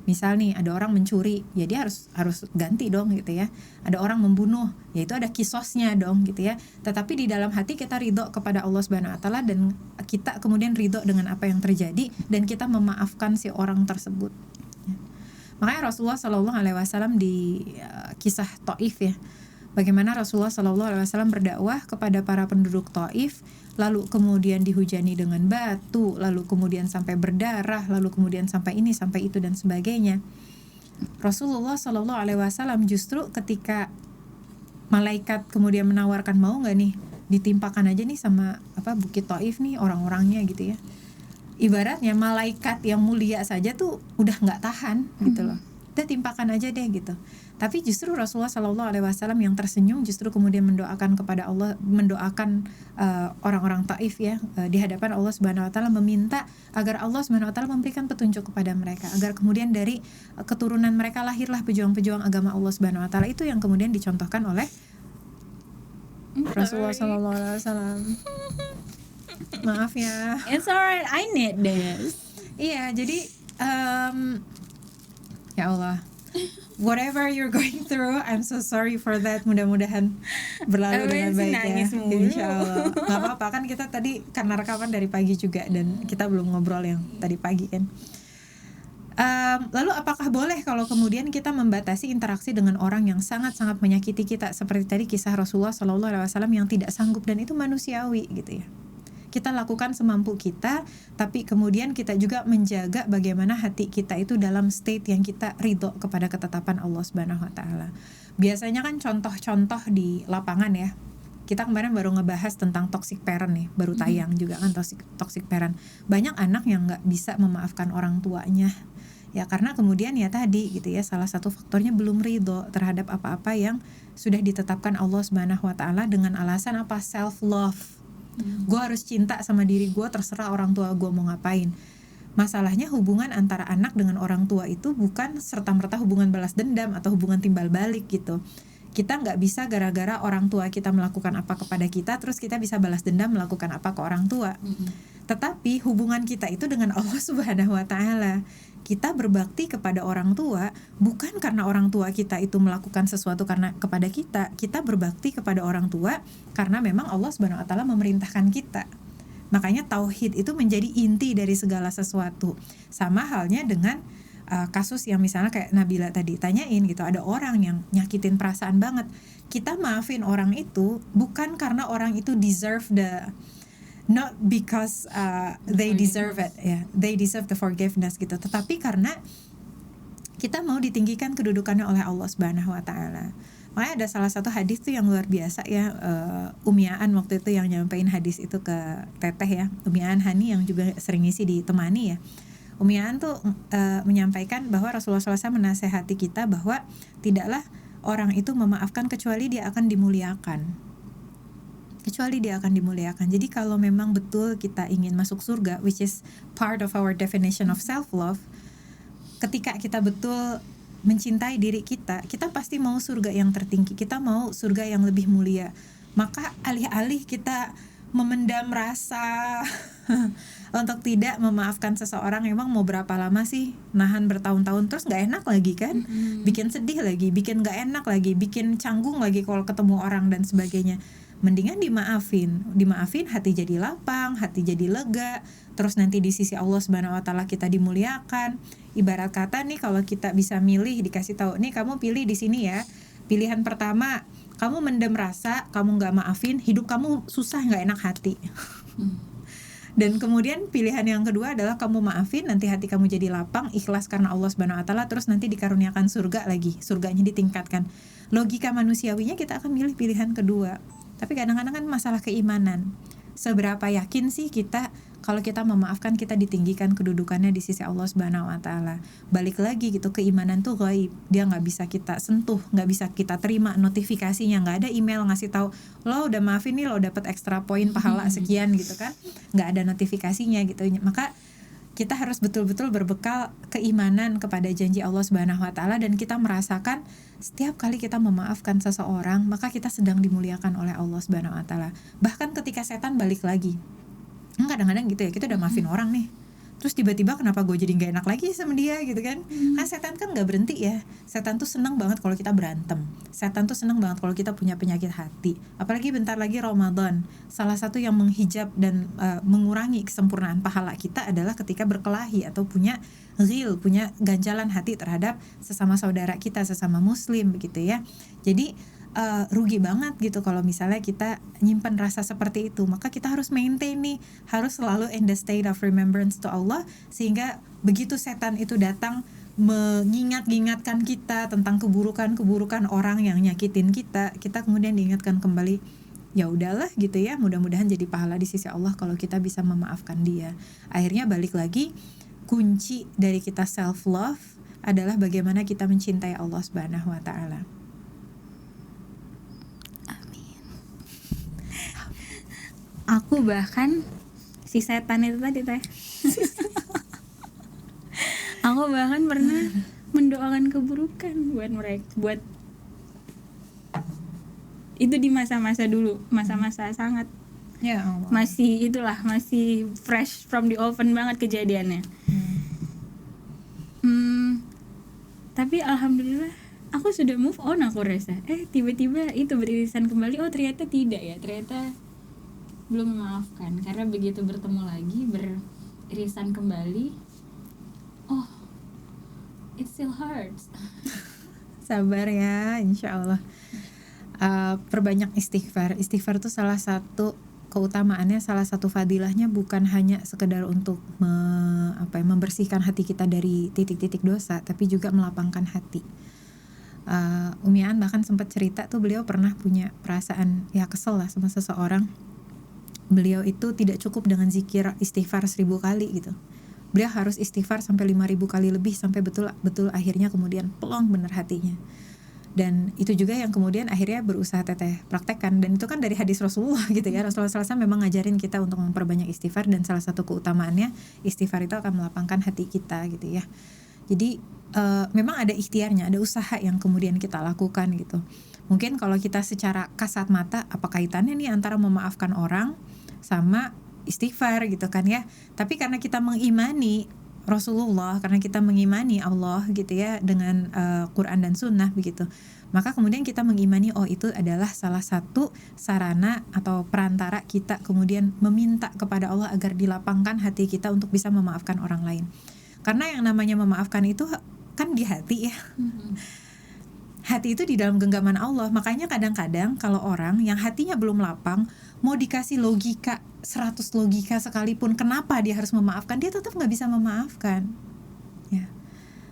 Misal nih ada orang mencuri, ya dia harus ganti dong gitu ya. Ada orang membunuh, ya itu ada kisosnya dong gitu ya. Tetapi di dalam hati kita ridho kepada Allah Subhanahu Wa Taala dan kita kemudian ridho dengan apa yang terjadi dan kita memaafkan si orang tersebut. Makanya Rasulullah SAW di kisah Taif ya, bagaimana Rasulullah SAW berdakwah kepada para penduduk Taif, lalu kemudian dihujani dengan batu, lalu kemudian sampai berdarah, lalu kemudian sampai ini, sampai itu dan sebagainya. Rasulullah SAW justru ketika malaikat kemudian menawarkan, mau nggak nih ditimpakan aja nih sama Bukit Taif nih orang-orangnya gitu ya. Ibaratnya malaikat yang mulia saja tuh udah nggak tahan gitu loh. Udah timpakan aja deh gitu. Tapi justru Rasulullah SAW yang tersenyum justru kemudian mendoakan kepada Allah, mendoakan orang-orang Taif ya, di hadapan Allah Subhanahu Wa Taala, meminta agar Allah Subhanahu Wa Taala memberikan petunjuk kepada mereka, agar kemudian dari keturunan mereka lahirlah pejuang-pejuang agama Allah Subhanahu Wa Taala. Itu yang kemudian dicontohkan oleh Rasulullah SAW. Maaf ya. It's alright, I need this. Iya, jadi ya Allah, whatever you're going through, I'm so sorry for that. Mudah-mudahan berlalu dengan baik ya. Insya Allah. Gak apa-apa kan, kita tadi karena rekaman dari pagi juga dan kita belum ngobrol yang tadi pagi kan. Lalu apakah boleh kalau kemudian kita membatasi interaksi dengan orang yang sangat-sangat menyakiti kita, seperti tadi kisah Rasulullah SAW yang tidak sanggup, dan itu manusiawi gitu ya. Kita lakukan semampu kita, tapi kemudian kita juga menjaga bagaimana hati kita itu dalam state yang kita ridho kepada ketetapan Allah Subhanahu Wa Taala. Biasanya kan contoh-contoh di lapangan ya. Kita kemarin baru ngebahas tentang toxic parent nih, baru tayang juga kan toxic parent. Banyak anak yang nggak bisa memaafkan orang tuanya. Ya karena kemudian ya tadi gitu ya, salah satu faktornya belum ridho terhadap apa-apa yang sudah ditetapkan Allah Subhanahu Wa Taala dengan alasan apa? Self love. Gue harus cinta sama diri gue, terserah orang tua gue mau ngapain. Masalahnya hubungan antara anak dengan orang tua itu bukan serta-merta hubungan balas dendam atau hubungan timbal balik gitu. Kita nggak bisa gara-gara orang tua kita melakukan apa kepada kita terus kita bisa balas dendam melakukan apa ke orang tua. Tetapi hubungan kita itu dengan Allah Subhanahu Wa Taala. Kita berbakti kepada orang tua bukan karena orang tua kita itu melakukan sesuatu karena kepada kita. Kita berbakti kepada orang tua karena memang Allah Subhanahu Wa Taala memerintahkan kita. Makanya tauhid itu menjadi inti dari segala sesuatu. Sama halnya dengan kasus yang misalnya kayak Nabila tadi tanyain gitu, ada orang yang nyakitin perasaan banget, kita maafin orang itu bukan karena orang itu deserve not because they deserve it, they deserve the forgiveness gitu, tetapi karena kita mau ditinggikan kedudukannya oleh Allah Subhanahu wa taala. Makanya ada salah satu hadis tuh yang luar biasa ya, Umiaan waktu itu yang nyampein hadis itu ke Teteh ya, Umiaan Hani yang juga sering ngisi di Temani ya. Umiaan tuh menyampaikan bahwa Rasulullah SAW menasehati kita bahwa tidaklah orang itu memaafkan kecuali dia akan dimuliakan. Jadi kalau memang betul kita ingin masuk surga, which is part of our definition of self-love, ketika kita betul mencintai diri kita pasti mau surga yang tertinggi, kita mau surga yang lebih mulia. Maka alih-alih kita memendam rasa untuk tidak memaafkan seseorang, emang mau berapa lama sih nahan bertahun-tahun, terus nggak enak lagi kan, bikin sedih lagi, bikin nggak enak lagi, bikin canggung lagi kalau ketemu orang dan sebagainya. Mendingan dimaafin, hati jadi lapang, hati jadi lega, terus nanti di sisi Allah Subhanahu wa taala kita dimuliakan. Ibarat kata nih, kalau kita bisa milih, dikasih tahu nih, kamu pilih di sini ya, pilihan pertama kamu mendem rasa, kamu nggak maafin, hidup kamu susah, nggak enak hati. Dan kemudian pilihan yang kedua adalah kamu maafin, nanti hati kamu jadi lapang, ikhlas karena Allah Subhanahu wa taala, terus nanti dikaruniakan surga lagi, surganya ditingkatkan. Logika manusiawinya kita akan milih pilihan kedua. Tapi kadang-kadang kan masalah keimanan. Seberapa yakin sih kita kalau kita memaafkan, kita ditinggikan kedudukannya di sisi Allah Subhanahu wa taala. Balik lagi gitu, keimanan tuh gaib. Dia nggak bisa kita sentuh, nggak bisa kita terima notifikasinya, nggak ada email ngasih tahu lo udah maafin nih, lo dapet ekstra poin pahala sekian gitu kan. Nggak ada notifikasinya gitu. Maka kita harus betul-betul berbekal keimanan kepada janji Allah Subhanahu wa taala, dan kita merasakan setiap kali kita memaafkan seseorang, maka kita sedang dimuliakan oleh Allah Subhanahu wa taala. Bahkan ketika setan balik lagi. Kadang-kadang gitu ya, kita udah maafin orang nih, terus tiba-tiba kenapa gue jadi gak enak lagi sama dia gitu kan. Kan setan kan gak berhenti ya. Setan tuh senang banget kalau kita berantem. Setan tuh senang banget kalau kita punya penyakit hati. Apalagi bentar lagi Ramadan. Salah satu yang menghijab dan mengurangi kesempurnaan pahala kita adalah ketika berkelahi atau punya ganjalan hati terhadap sesama saudara kita, sesama muslim begitu ya. Jadi rugi banget gitu kalau misalnya kita nyimpan rasa seperti itu. Maka kita harus maintain nih, harus selalu in the state of remembrance to Allah, sehingga begitu setan itu datang mengingat-ingatkan kita tentang keburukan-keburukan orang yang nyakitin kita kemudian diingatkan kembali, ya udahlah gitu ya, mudah-mudahan jadi pahala di sisi Allah kalau kita bisa memaafkan dia. Akhirnya balik lagi, kunci dari kita self love adalah bagaimana kita mencintai Allah Subhanahu wa taala. Aku bahkan si setan itu tadi teh aku bahkan pernah mendoakan keburukan buat mereka, buat itu di masa-masa dulu, masa-masa sangat Ya Allah. masih fresh from the oven banget kejadiannya. Tapi alhamdulillah aku sudah move on, aku rasa tiba-tiba itu beririsan kembali, oh ternyata tidak ya, ternyata belum memaafkan. Karena begitu bertemu lagi, beririsan kembali, oh it still hurts. Sabar ya, insya Allah. Perbanyak istighfar. Istighfar itu salah satu keutamaannya, salah satu fadilahnya bukan hanya sekedar untuk membersihkan hati kita dari titik-titik dosa, tapi juga melapangkan hati. Umiaan bahkan sempat cerita tuh, beliau pernah punya perasaan ya kesel lah sama seseorang. Beliau itu tidak cukup dengan zikir istighfar 1000 kali gitu. Beliau harus istighfar sampai 5000 kali lebih, sampai betul-betul akhirnya kemudian plong bener hatinya. Dan itu juga yang kemudian akhirnya berusaha teteh praktekkan, dan itu kan dari hadis Rasulullah gitu ya. Rasulullah SAW memang ngajarin kita untuk memperbanyak istighfar, dan salah satu keutamaannya istighfar itu akan melapangkan hati kita gitu ya. Jadi memang ada ikhtiarnya, ada usaha yang kemudian kita lakukan gitu. Mungkin kalau kita secara kasat mata, apa kaitannya nih antara memaafkan orang sama istighfar gitu kan ya. Tapi karena kita mengimani Rasulullah, karena kita mengimani Allah gitu ya dengan Quran dan Sunnah begitu, maka kemudian kita mengimani itu adalah salah satu sarana atau perantara kita kemudian meminta kepada Allah agar dilapangkan hati kita untuk bisa memaafkan orang lain. Karena yang namanya memaafkan itu kan di hati ya. Hati itu di dalam genggaman Allah. Makanya kadang-kadang kalau orang yang hatinya belum lapang, mau dikasih logika 100 logika sekalipun kenapa dia harus memaafkan, dia tetap gak bisa memaafkan ya.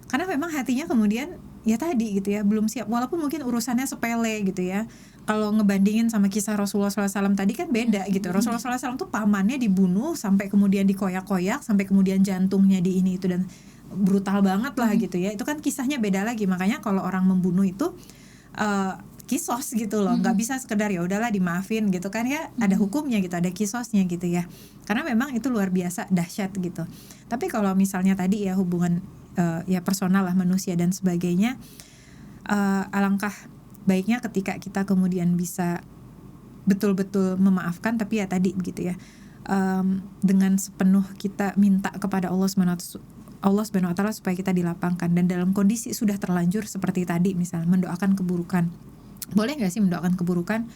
Karena memang hatinya kemudian ya tadi gitu ya, belum siap. Walaupun mungkin urusannya sepele gitu ya. Kalau ngebandingin sama kisah Rasulullah SAW tadi kan beda gitu. Rasulullah SAW tuh pamannya dibunuh sampai kemudian dikoyak-koyak, sampai kemudian jantungnya di ini itu, dan brutal banget lah gitu ya. Itu kan kisahnya beda lagi. Makanya kalau orang membunuh itu kisos gitu loh, nggak bisa sekedar ya udahlah dimaafin gitu kan ya, ada hukumnya gitu, ada kisosnya gitu ya. Karena memang itu luar biasa dahsyat gitu. Tapi kalau misalnya tadi ya hubungan ya personal lah, manusia dan sebagainya, alangkah baiknya ketika kita kemudian bisa betul-betul memaafkan, tapi ya tadi begitu ya, dengan sepenuh kita minta kepada Allah Subhanahu wa taala supaya kita dilapangkan. Dan dalam kondisi sudah terlanjur seperti tadi, misalnya mendoakan keburukan, boleh nggak sih mendoakan keburukan?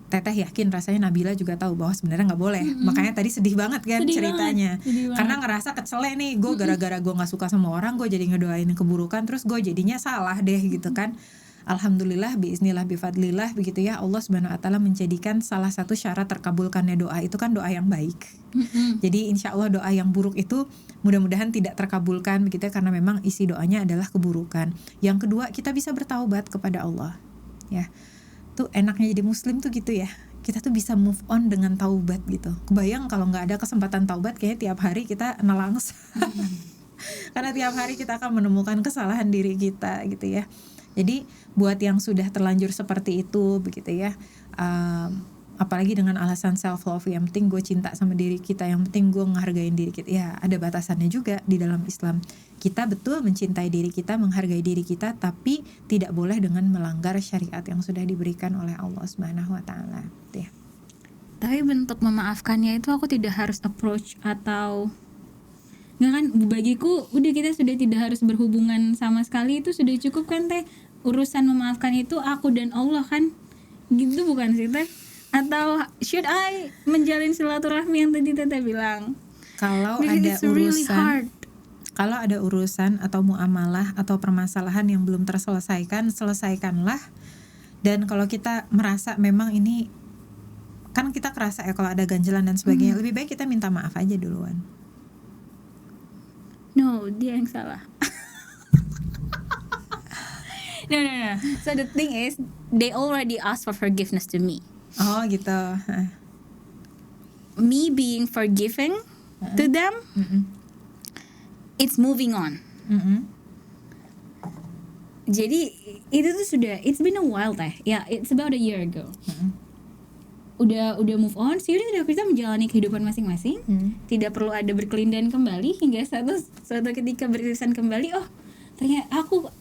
Teteh yakin rasanya Nabila juga tahu bahwa sebenarnya nggak boleh. Makanya tadi sedih banget kan ceritanya, karena ngerasa kecele nih, gue gara-gara gue nggak suka sama orang, gue jadi ngedoain keburukan, terus gue jadinya salah deh gitu kan. Alhamdulillah, biiznillah, bifadlillah begitu ya, Allah Subhanahu wa taala menjadikan salah satu syarat terkabulkannya doa itu kan doa yang baik. Jadi insya Allah doa yang buruk itu mudah-mudahan tidak terkabulkan begitu ya, karena memang isi doanya adalah keburukan. Yang kedua, kita bisa bertaubat kepada Allah ya. Tuh enaknya jadi muslim tuh gitu ya, kita tuh bisa move on dengan taubat gitu. Kebayang kalau nggak ada kesempatan taubat, kayaknya tiap hari kita nelangsa. Karena tiap hari kita akan menemukan kesalahan diri kita gitu ya. Jadi buat yang sudah terlanjur seperti itu begitu ya, apalagi dengan alasan self love, yang penting gue cinta sama diri kita, yang penting gue ngehargain diri kita, ya ada batasannya juga di dalam Islam. Kita betul mencintai diri kita, menghargai diri kita, tapi tidak boleh dengan melanggar syariat yang sudah diberikan oleh Allah Subhanahu wa taala ya. Tapi bentuk memaafkannya itu aku tidak harus approach atau nggak kan, bagiku udah kita sudah tidak harus berhubungan sama sekali, itu sudah cukup kan teh. Urusan memaafkan itu aku dan Allah kan, gitu bukan sih teh? Atau should I menjalin silaturahmi yang tadi teteh bilang? Kalau Because ada it's really hard. Kalau ada urusan atau muamalah atau permasalahan yang belum terselesaikan, selesaikanlah. Dan kalau kita merasa memang ini, kan kita kerasa ya kalau ada ganjelan dan sebagainya, lebih baik kita minta maaf aja duluan. No, dia yang salah. No. So the thing is, they already asked for forgiveness to me. Oh gitu. Me being forgiving to them, it's moving on. Jadi itu tuh sudah, it's been a while teh. Ya, it's about a year ago. Udah move on, sih udah kita menjalani kehidupan masing-masing. Tidak perlu ada berkelindahan kembali hingga suatu ketika beririsan kembali, ternyata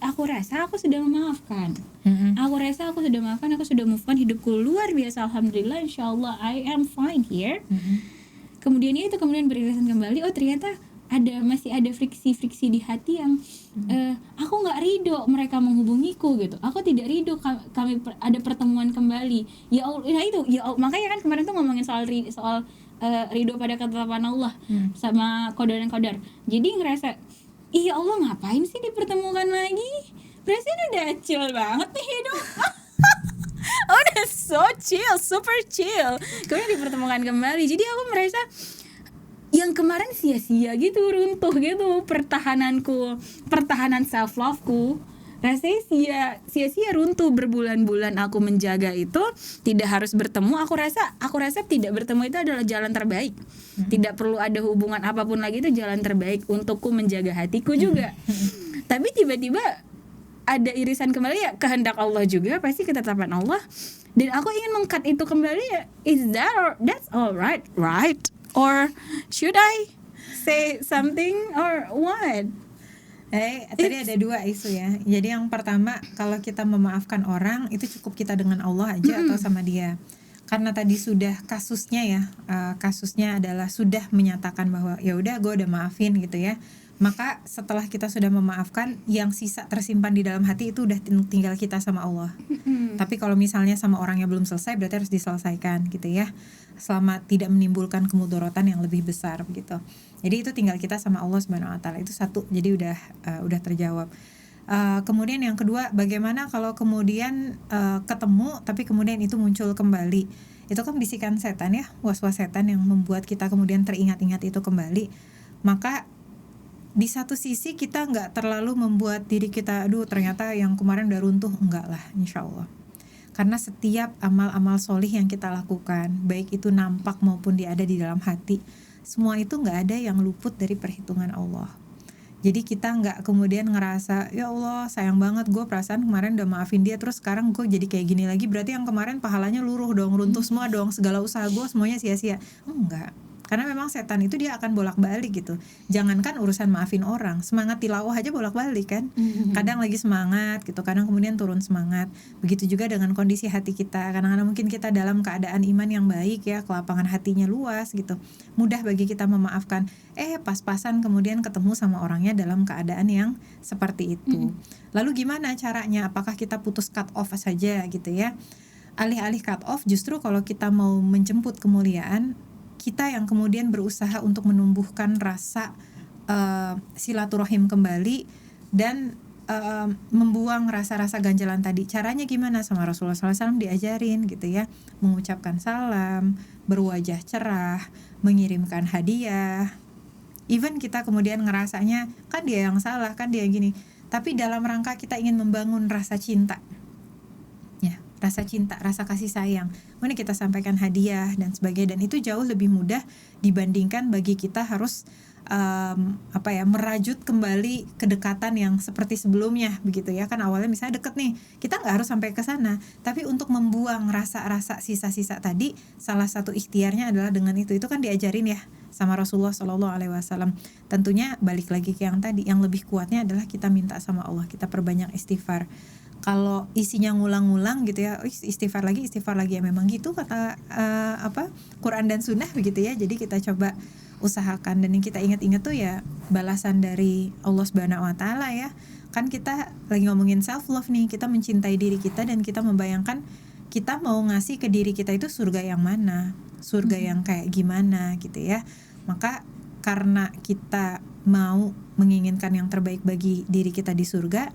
aku rasa aku sudah memaafkan. Aku rasa aku sudah maafkan, aku sudah move on, hidupku luar biasa, alhamdulillah, insyaallah I am fine here. Kemudian beririsan kembali, ternyata masih ada friksi di hati yang aku nggak ridho mereka menghubungiku gitu. Aku tidak ridho kami ada pertemuan kembali. Ya Allah, nah itu ya Allah. Makanya kan kemarin tuh ngomongin soal ridho pada ketetapan Allah sama qadar dan qadar. Jadi ngerasa, iya Allah ngapain sih dipertemukan lagi? Berarti udah chill banget nih hidup. Udah so chill, super chill. Kemudian dipertemukan kembali. Jadi aku merasa yang kemarin sia-sia gitu, runtuh gitu pertahanan self loveku. Rasanya sia-sia runtuh, berbulan-bulan aku menjaga itu, tidak harus bertemu. Aku rasa tidak bertemu itu adalah jalan terbaik. Tidak perlu ada hubungan apapun lagi, itu jalan terbaik untukku menjaga hatiku juga. Tapi tiba-tiba ada irisan kembali, ya kehendak Allah juga, pasti ketetapan Allah. Dan aku ingin meng-cut itu kembali, ya that's alright, right? Or should I say something or what? Tadi ada dua isu ya. Jadi yang pertama, kalau kita memaafkan orang itu cukup kita dengan Allah aja atau sama dia. Karena tadi sudah kasusnya ya, kasusnya adalah sudah menyatakan bahwa ya udah gue udah maafin gitu ya. Maka setelah kita sudah memaafkan, yang sisa tersimpan di dalam hati itu udah tinggal kita sama Allah. Tapi kalau misalnya sama orangnya belum selesai, berarti harus diselesaikan gitu ya, selama tidak menimbulkan kemudorotan yang lebih besar gitu. Jadi itu tinggal kita sama Allah Subhanahu Wa Taala. Itu satu, jadi udah terjawab. Kemudian yang kedua, bagaimana kalau kemudian ketemu tapi kemudian itu muncul kembali? Itu kan bisikan setan ya, was-was setan yang membuat kita kemudian teringat-ingat itu kembali. Maka di satu sisi kita nggak terlalu membuat diri kita, aduh ternyata yang kemarin udah runtuh, enggak lah, insya Allah. Karena setiap amal-amal solih yang kita lakukan, baik itu nampak maupun ada di dalam hati, semua itu nggak ada yang luput dari perhitungan Allah. Jadi kita nggak kemudian ngerasa, ya Allah sayang banget gue perasaan kemarin udah maafin dia, terus sekarang gue jadi kayak gini lagi, berarti yang kemarin pahalanya luruh dong, runtuh semua dong, segala usaha gue semuanya sia-sia. Enggak. Karena memang setan itu dia akan bolak-balik gitu. Jangankan urusan maafin orang, semangat tilawah aja bolak-balik kan. Kadang lagi semangat gitu, kadang kemudian turun semangat. Begitu juga dengan kondisi hati kita. Kadang-kadang mungkin kita dalam keadaan iman yang baik ya, kelapangan hatinya luas gitu, mudah bagi kita memaafkan. Pas-pasan kemudian ketemu sama orangnya dalam keadaan yang seperti itu. Lalu gimana caranya? Apakah kita putus cut off saja gitu ya? Alih-alih cut off, justru kalau kita mau menjemput kemuliaan, kita yang kemudian berusaha untuk menumbuhkan rasa silaturahim kembali dan membuang rasa-rasa ganjalan tadi. Caranya gimana? Sama Rasulullah SAW diajarin gitu ya, mengucapkan salam, berwajah cerah, mengirimkan hadiah. Even kita kemudian ngerasanya kan dia yang salah, kan dia gini, tapi dalam rangka kita ingin membangun rasa cinta, ya, rasa cinta, rasa kasih sayang, mana kita sampaikan hadiah dan sebagainya. Dan itu jauh lebih mudah dibandingkan bagi kita harus merajut kembali kedekatan yang seperti sebelumnya begitu ya. Kan awalnya misalnya deket nih, kita nggak harus sampai ke sana, tapi untuk membuang rasa-rasa sisa-sisa tadi, salah satu ikhtiarnya adalah dengan itu kan diajarin ya sama Rasulullah SAW. Tentunya balik lagi ke yang tadi, yang lebih kuatnya adalah kita minta sama Allah, kita perbanyak istighfar. Kalau isinya ngulang-ngulang gitu ya, istighfar lagi ya, memang gitu kata Quran dan Sunnah begitu ya. Jadi kita coba usahakan, dan yang kita ingat-ingat tuh ya balasan dari Allah Subhanahu Wa Taala ya. Kan kita lagi ngomongin self love nih, kita mencintai diri kita dan kita membayangkan kita mau ngasih ke diri kita itu surga yang mana, surga yang kayak gimana gitu ya. Maka karena kita mau menginginkan yang terbaik bagi diri kita di surga,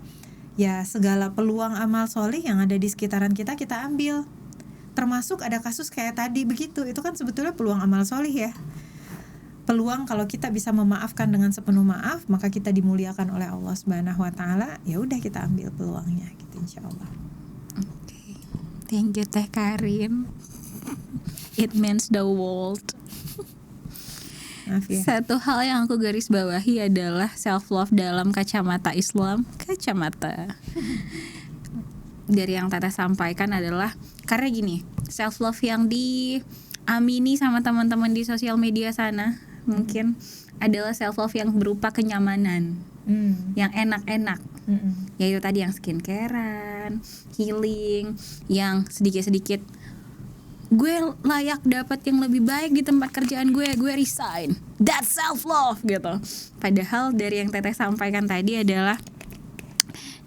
ya segala peluang amal solih yang ada di sekitaran kita ambil. Termasuk ada kasus kayak tadi begitu, itu kan sebetulnya peluang amal solih ya. Peluang kalau kita bisa memaafkan dengan sepenuh maaf, maka kita dimuliakan oleh Allah Subhanahu Wa Taala. Ya udah, kita ambil peluangnya gitu, insyaallah. Okay. Thank you Teh Karin. It means the world. Maaf ya. Satu hal yang aku garis bawahi adalah self love dalam kacamata Islam. Kacamata dari yang Tata sampaikan adalah karena gini, self love yang diamini sama teman-teman di sosial media sana mungkin adalah self love yang berupa kenyamanan, yang enak-enak, yaitu tadi yang skincarean, healing, yang sedikit-sedikit gue layak dapat yang lebih baik di tempat kerjaan gue resign, that's self love gitu. Padahal dari yang Teteh sampaikan tadi adalah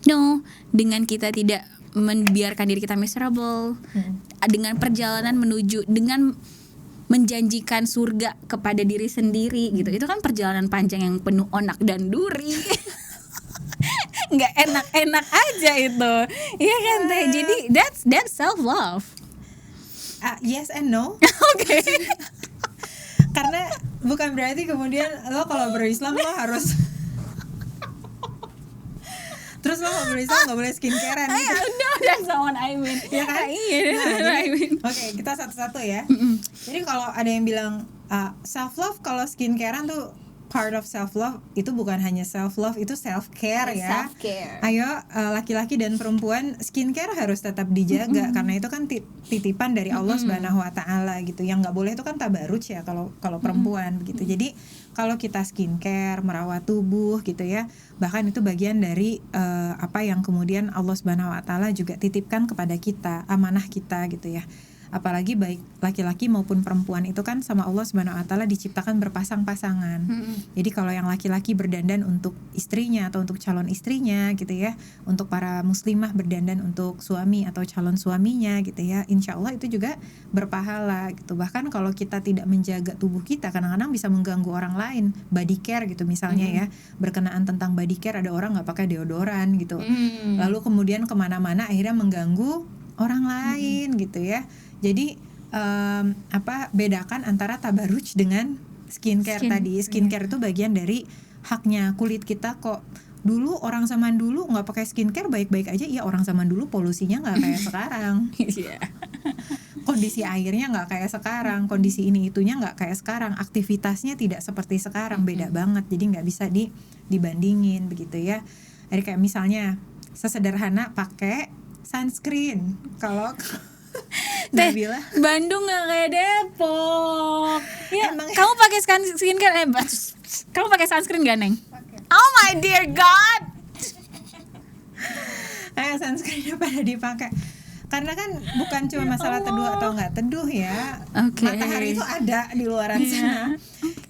no, dengan kita tidak membiarkan diri kita miserable, dengan perjalanan menuju, dengan menjanjikan surga kepada diri sendiri gitu. Itu kan perjalanan panjang yang penuh onak dan duri. Nggak enak-enak aja itu, iya kan Teh? Jadi that's self love. Yes and no. Oke. Karena bukan berarti kemudian lo kalau berislam lo harus terus lo kalau berislam nggak boleh skincarean gitu. No, that's not what I mean. Ya kan? Oke, kita satu-satu ya. Jadi kalau ada yang bilang self love kalau skincarean tuh part of self love, itu bukan hanya self love, itu self care ya. Self-care. Ayo laki-laki dan perempuan, skincare harus tetap dijaga karena itu kan titipan dari Allah Subhanahu Wa Taala gitu. Yang nggak boleh itu kan tabaruj ya kalau perempuan begitu. Jadi kalau kita skincare, merawat tubuh gitu ya, bahkan itu bagian dari apa yang kemudian Allah Subhanahu Wa Taala juga titipkan kepada kita, amanah kita gitu ya. apalagi baik laki-laki maupun perempuan itu kan sama Allah Subhanahu wa taala diciptakan berpasang-pasangan. Jadi kalau yang laki-laki berdandan untuk istrinya atau untuk calon istrinya gitu ya, untuk para muslimah berdandan untuk suami atau calon suaminya gitu ya, insya Allah itu juga berpahala gitu. Bahkan kalau kita tidak menjaga tubuh kita, kadang-kadang bisa mengganggu orang lain. Body care gitu misalnya ya, berkenaan tentang body care, ada orang nggak pakai deodoran gitu, lalu kemudian kemana-mana akhirnya mengganggu orang lain gitu ya. Jadi bedakan antara tabaruj dengan skincare tadi. Skincare itu bagian dari haknya kulit kita kok. Dulu orang zaman dulu nggak pakai skincare baik-baik aja. Iya, orang zaman dulu polusinya nggak kayak sekarang. Kondisi airnya nggak kayak sekarang, kondisi ini itunya nggak kayak sekarang, aktivitasnya tidak seperti sekarang, beda banget. Jadi nggak bisa dibandingin begitu ya. Jadi kayak misalnya sesederhana pakai sunscreen. Kalau Nabila, Bandung nggak kayak Depok. Ya, emang kamu pakai skincare? Kamu pakai sunscreen gak, Neng? Pake. Oh my dear God. Sunscreennya pada dipakai. Karena kan bukan cuma masalah teduh atau nggak teduh ya. Matahari itu ada di luaran sana.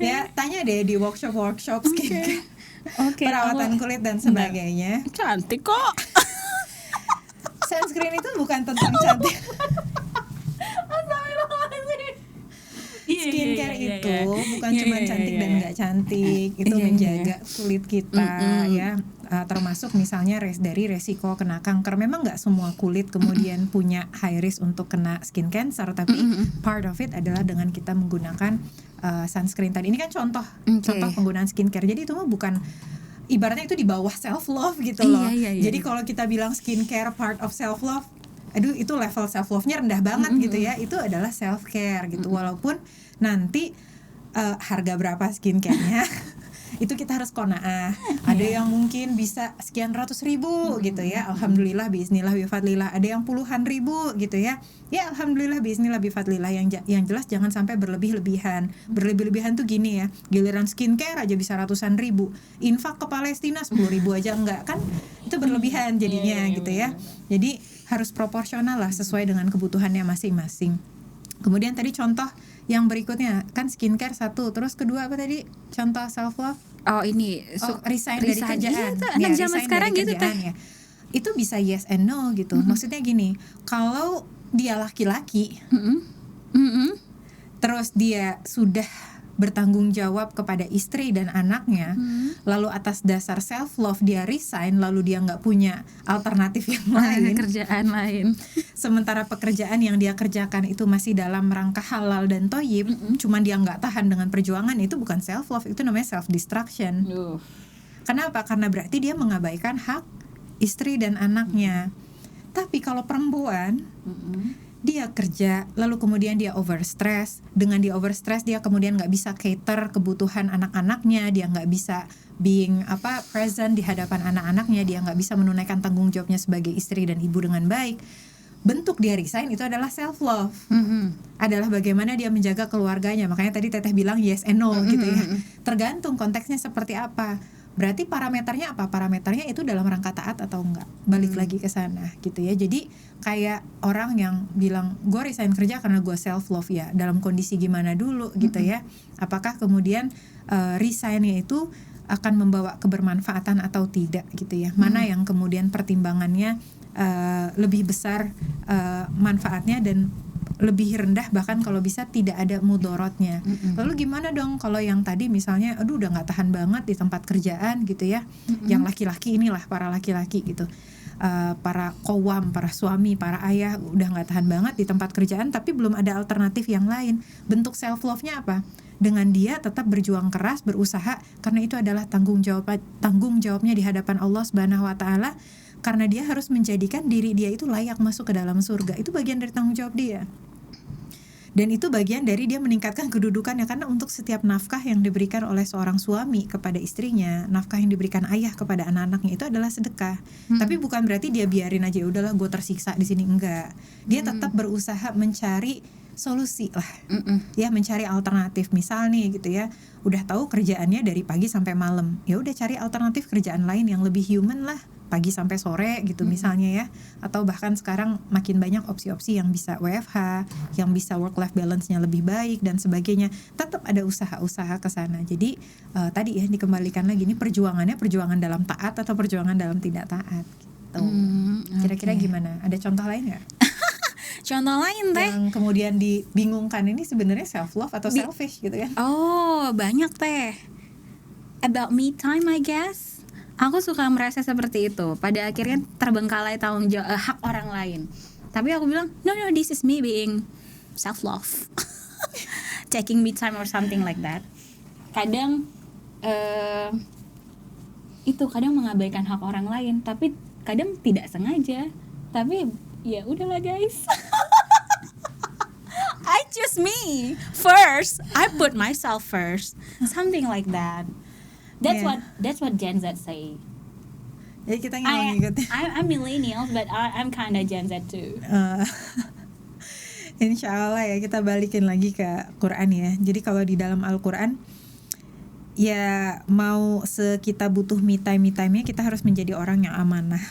Ya, tanya deh di workshop skincare, perawatan kulit dan sebagainya. Cantik kok. Sunscreen itu bukan tentang cantik. Skincare itu bukan cuma cantik dan nggak cantik, itu menjaga kulit kita ya, termasuk misalnya dari resiko kena kanker. Memang nggak semua kulit kemudian punya high risk untuk kena skin cancer, tapi part of it adalah dengan kita menggunakan sunscreen tadi. Ini kan contoh penggunaan skincare. Jadi itu mah bukan, ibaratnya itu di bawah self love gitu loh. Jadi kalau kita bilang skincare part of self love, aduh itu level self love-nya rendah banget gitu ya. Itu adalah self care gitu. Walaupun nanti harga berapa skincare-nya itu kita harus qanaah. Ada yang mungkin bisa sekian ratus ribu gitu ya, alhamdulillah bismillah bifadlillah. Ada yang puluhan ribu gitu ya, ya alhamdulillah bismillah bifadlillah. Yang jelas jangan sampai berlebih-lebihan. Berlebih-lebihan tuh gini ya, giliran skincare aja bisa ratusan ribu, infak ke Palestina 10 ribu aja enggak, kan itu berlebihan jadinya gitu ya. Jadi harus proporsional lah, sesuai dengan kebutuhannya masing-masing. Kemudian tadi contoh yang berikutnya kan skincare satu, terus kedua apa tadi contoh self love? Oh ini resign dari kerjaan. Anak zaman sekarang gitu teh. Ya. Itu bisa yes and no gitu. Maksudnya gini, kalau dia laki-laki, terus dia sudah bertanggung jawab kepada istri dan anaknya, lalu atas dasar self love dia resign, lalu dia nggak punya alternatif yang lain, kerjaan lain, sementara pekerjaan yang dia kerjakan itu masih dalam rangka halal dan thayyib, cuman dia nggak tahan dengan perjuangan, itu bukan self love, itu namanya self destruction. Kenapa? Karena berarti dia mengabaikan hak istri dan anaknya. Tapi kalau perempuan, dia kerja, lalu kemudian dia overstress. Dengan dia overstress, dia kemudian nggak bisa cater kebutuhan anak-anaknya, dia nggak bisa being present di hadapan anak-anaknya, dia nggak bisa menunaikan tanggung jawabnya sebagai istri dan ibu dengan baik. Bentuk dia resign itu adalah self love, adalah bagaimana dia menjaga keluarganya. Makanya tadi Teteh bilang yes and no gitu ya. Tergantung konteksnya seperti apa. Berarti parameternya apa? Parameternya itu dalam rangka taat atau enggak. Balik lagi ke sana gitu ya. Jadi kayak orang yang bilang gue resign kerja karena gue self love, ya dalam kondisi gimana dulu gitu ya. Apakah kemudian resignnya itu akan membawa kebermanfaatan atau tidak gitu ya. Mana yang kemudian pertimbangannya lebih besar manfaatnya dan lebih rendah, bahkan kalau bisa tidak ada mudorotnya. Lalu gimana dong kalau yang tadi misalnya aduh udah nggak tahan banget di tempat kerjaan gitu ya. Yang laki-laki inilah, para laki-laki gitu, para qawwam, para suami, para ayah udah nggak tahan banget di tempat kerjaan, tapi belum ada alternatif yang lain. Bentuk self love-nya apa? Dengan dia tetap berjuang keras, berusaha, karena itu adalah tanggung jawabnya di hadapan Allah Subhanahu wa taala, karena dia harus menjadikan diri dia itu layak masuk ke dalam surga. Itu bagian dari tanggung jawab dia. Dan itu bagian dari dia meningkatkan kedudukannya, karena untuk setiap nafkah yang diberikan oleh seorang suami kepada istrinya, nafkah yang diberikan ayah kepada anak-anaknya itu adalah sedekah. Tapi bukan berarti dia biarin aja, udahlah gue tersiksa di sini, enggak. Dia tetap berusaha mencari solusi lah, ya mencari alternatif. Misal nih gitu ya, udah tahu kerjaannya dari pagi sampai malam, ya udah cari alternatif kerjaan lain yang lebih human lah, pagi sampai sore gitu misalnya ya, atau bahkan sekarang makin banyak opsi-opsi yang bisa WFH, yang bisa work life balance-nya lebih baik dan sebagainya. Tetap ada usaha-usaha ke sana. Jadi tadi ya dikembalikan lagi, ini perjuangannya perjuangan dalam taat atau perjuangan dalam tidak taat gitu. Kira-kira gimana? Ada contoh lain nggak? Contoh lain teh Yang kemudian dibingungkan ini sebenarnya self love atau selfish gitu kan? Oh, banyak teh. About me time, I guess. Aku suka merasa seperti itu. Pada akhirnya terbengkalai tanggung jawab hak orang lain. Tapi aku bilang, no, this is me being self love. Taking me time or something like that. Kadang itu kadang mengabaikan hak orang lain, tapi kadang tidak sengaja. Tapi ya udahlah guys. I choose me first. I put myself first. Something like that. That's what Gen Z say. Jadi kita ingin mengikuti. I'm millennials, but I'm kinda Gen Z too. Insya Allah ya, kita balikin lagi ke Quran ya. Jadi kalau di dalam Al-Quran ya, mau kita butuh me time-nya, kita harus menjadi orang yang amanah.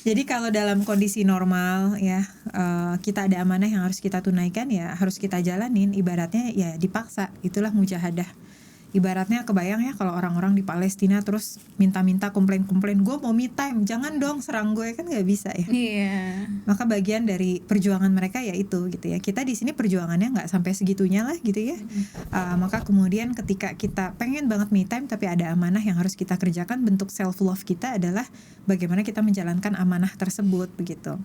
Jadi kalau dalam kondisi normal ya, kita ada amanah yang harus kita tunaikan ya, harus kita jalanin. Ibaratnya ya dipaksa, itulah mujahadah. Ibaratnya kebayang ya kalau orang-orang di Palestina terus minta-minta, komplain-komplain, gue mau me time, jangan dong serang gue, kan nggak bisa ya. Iya. Maka bagian dari perjuangan mereka ya itu gitu ya. Kita di sini perjuangannya nggak sampai segitunya lah gitu ya. Maka kemudian ketika kita pengen banget me time tapi ada amanah yang harus kita kerjakan, bentuk self love kita adalah bagaimana kita menjalankan amanah tersebut begitu.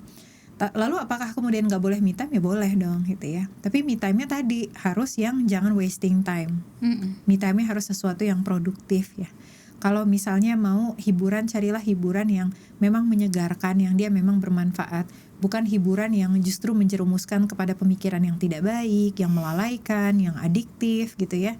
Lalu apakah kemudian nggak boleh me time? Ya boleh dong gitu ya. Tapi me time-nya tadi harus yang jangan wasting time. Me time-nya harus sesuatu yang produktif ya. Kalau misalnya mau hiburan, carilah hiburan yang memang menyegarkan, yang dia memang bermanfaat. Bukan hiburan yang justru menjerumuskan kepada pemikiran yang tidak baik, yang melalaikan, yang adiktif gitu ya.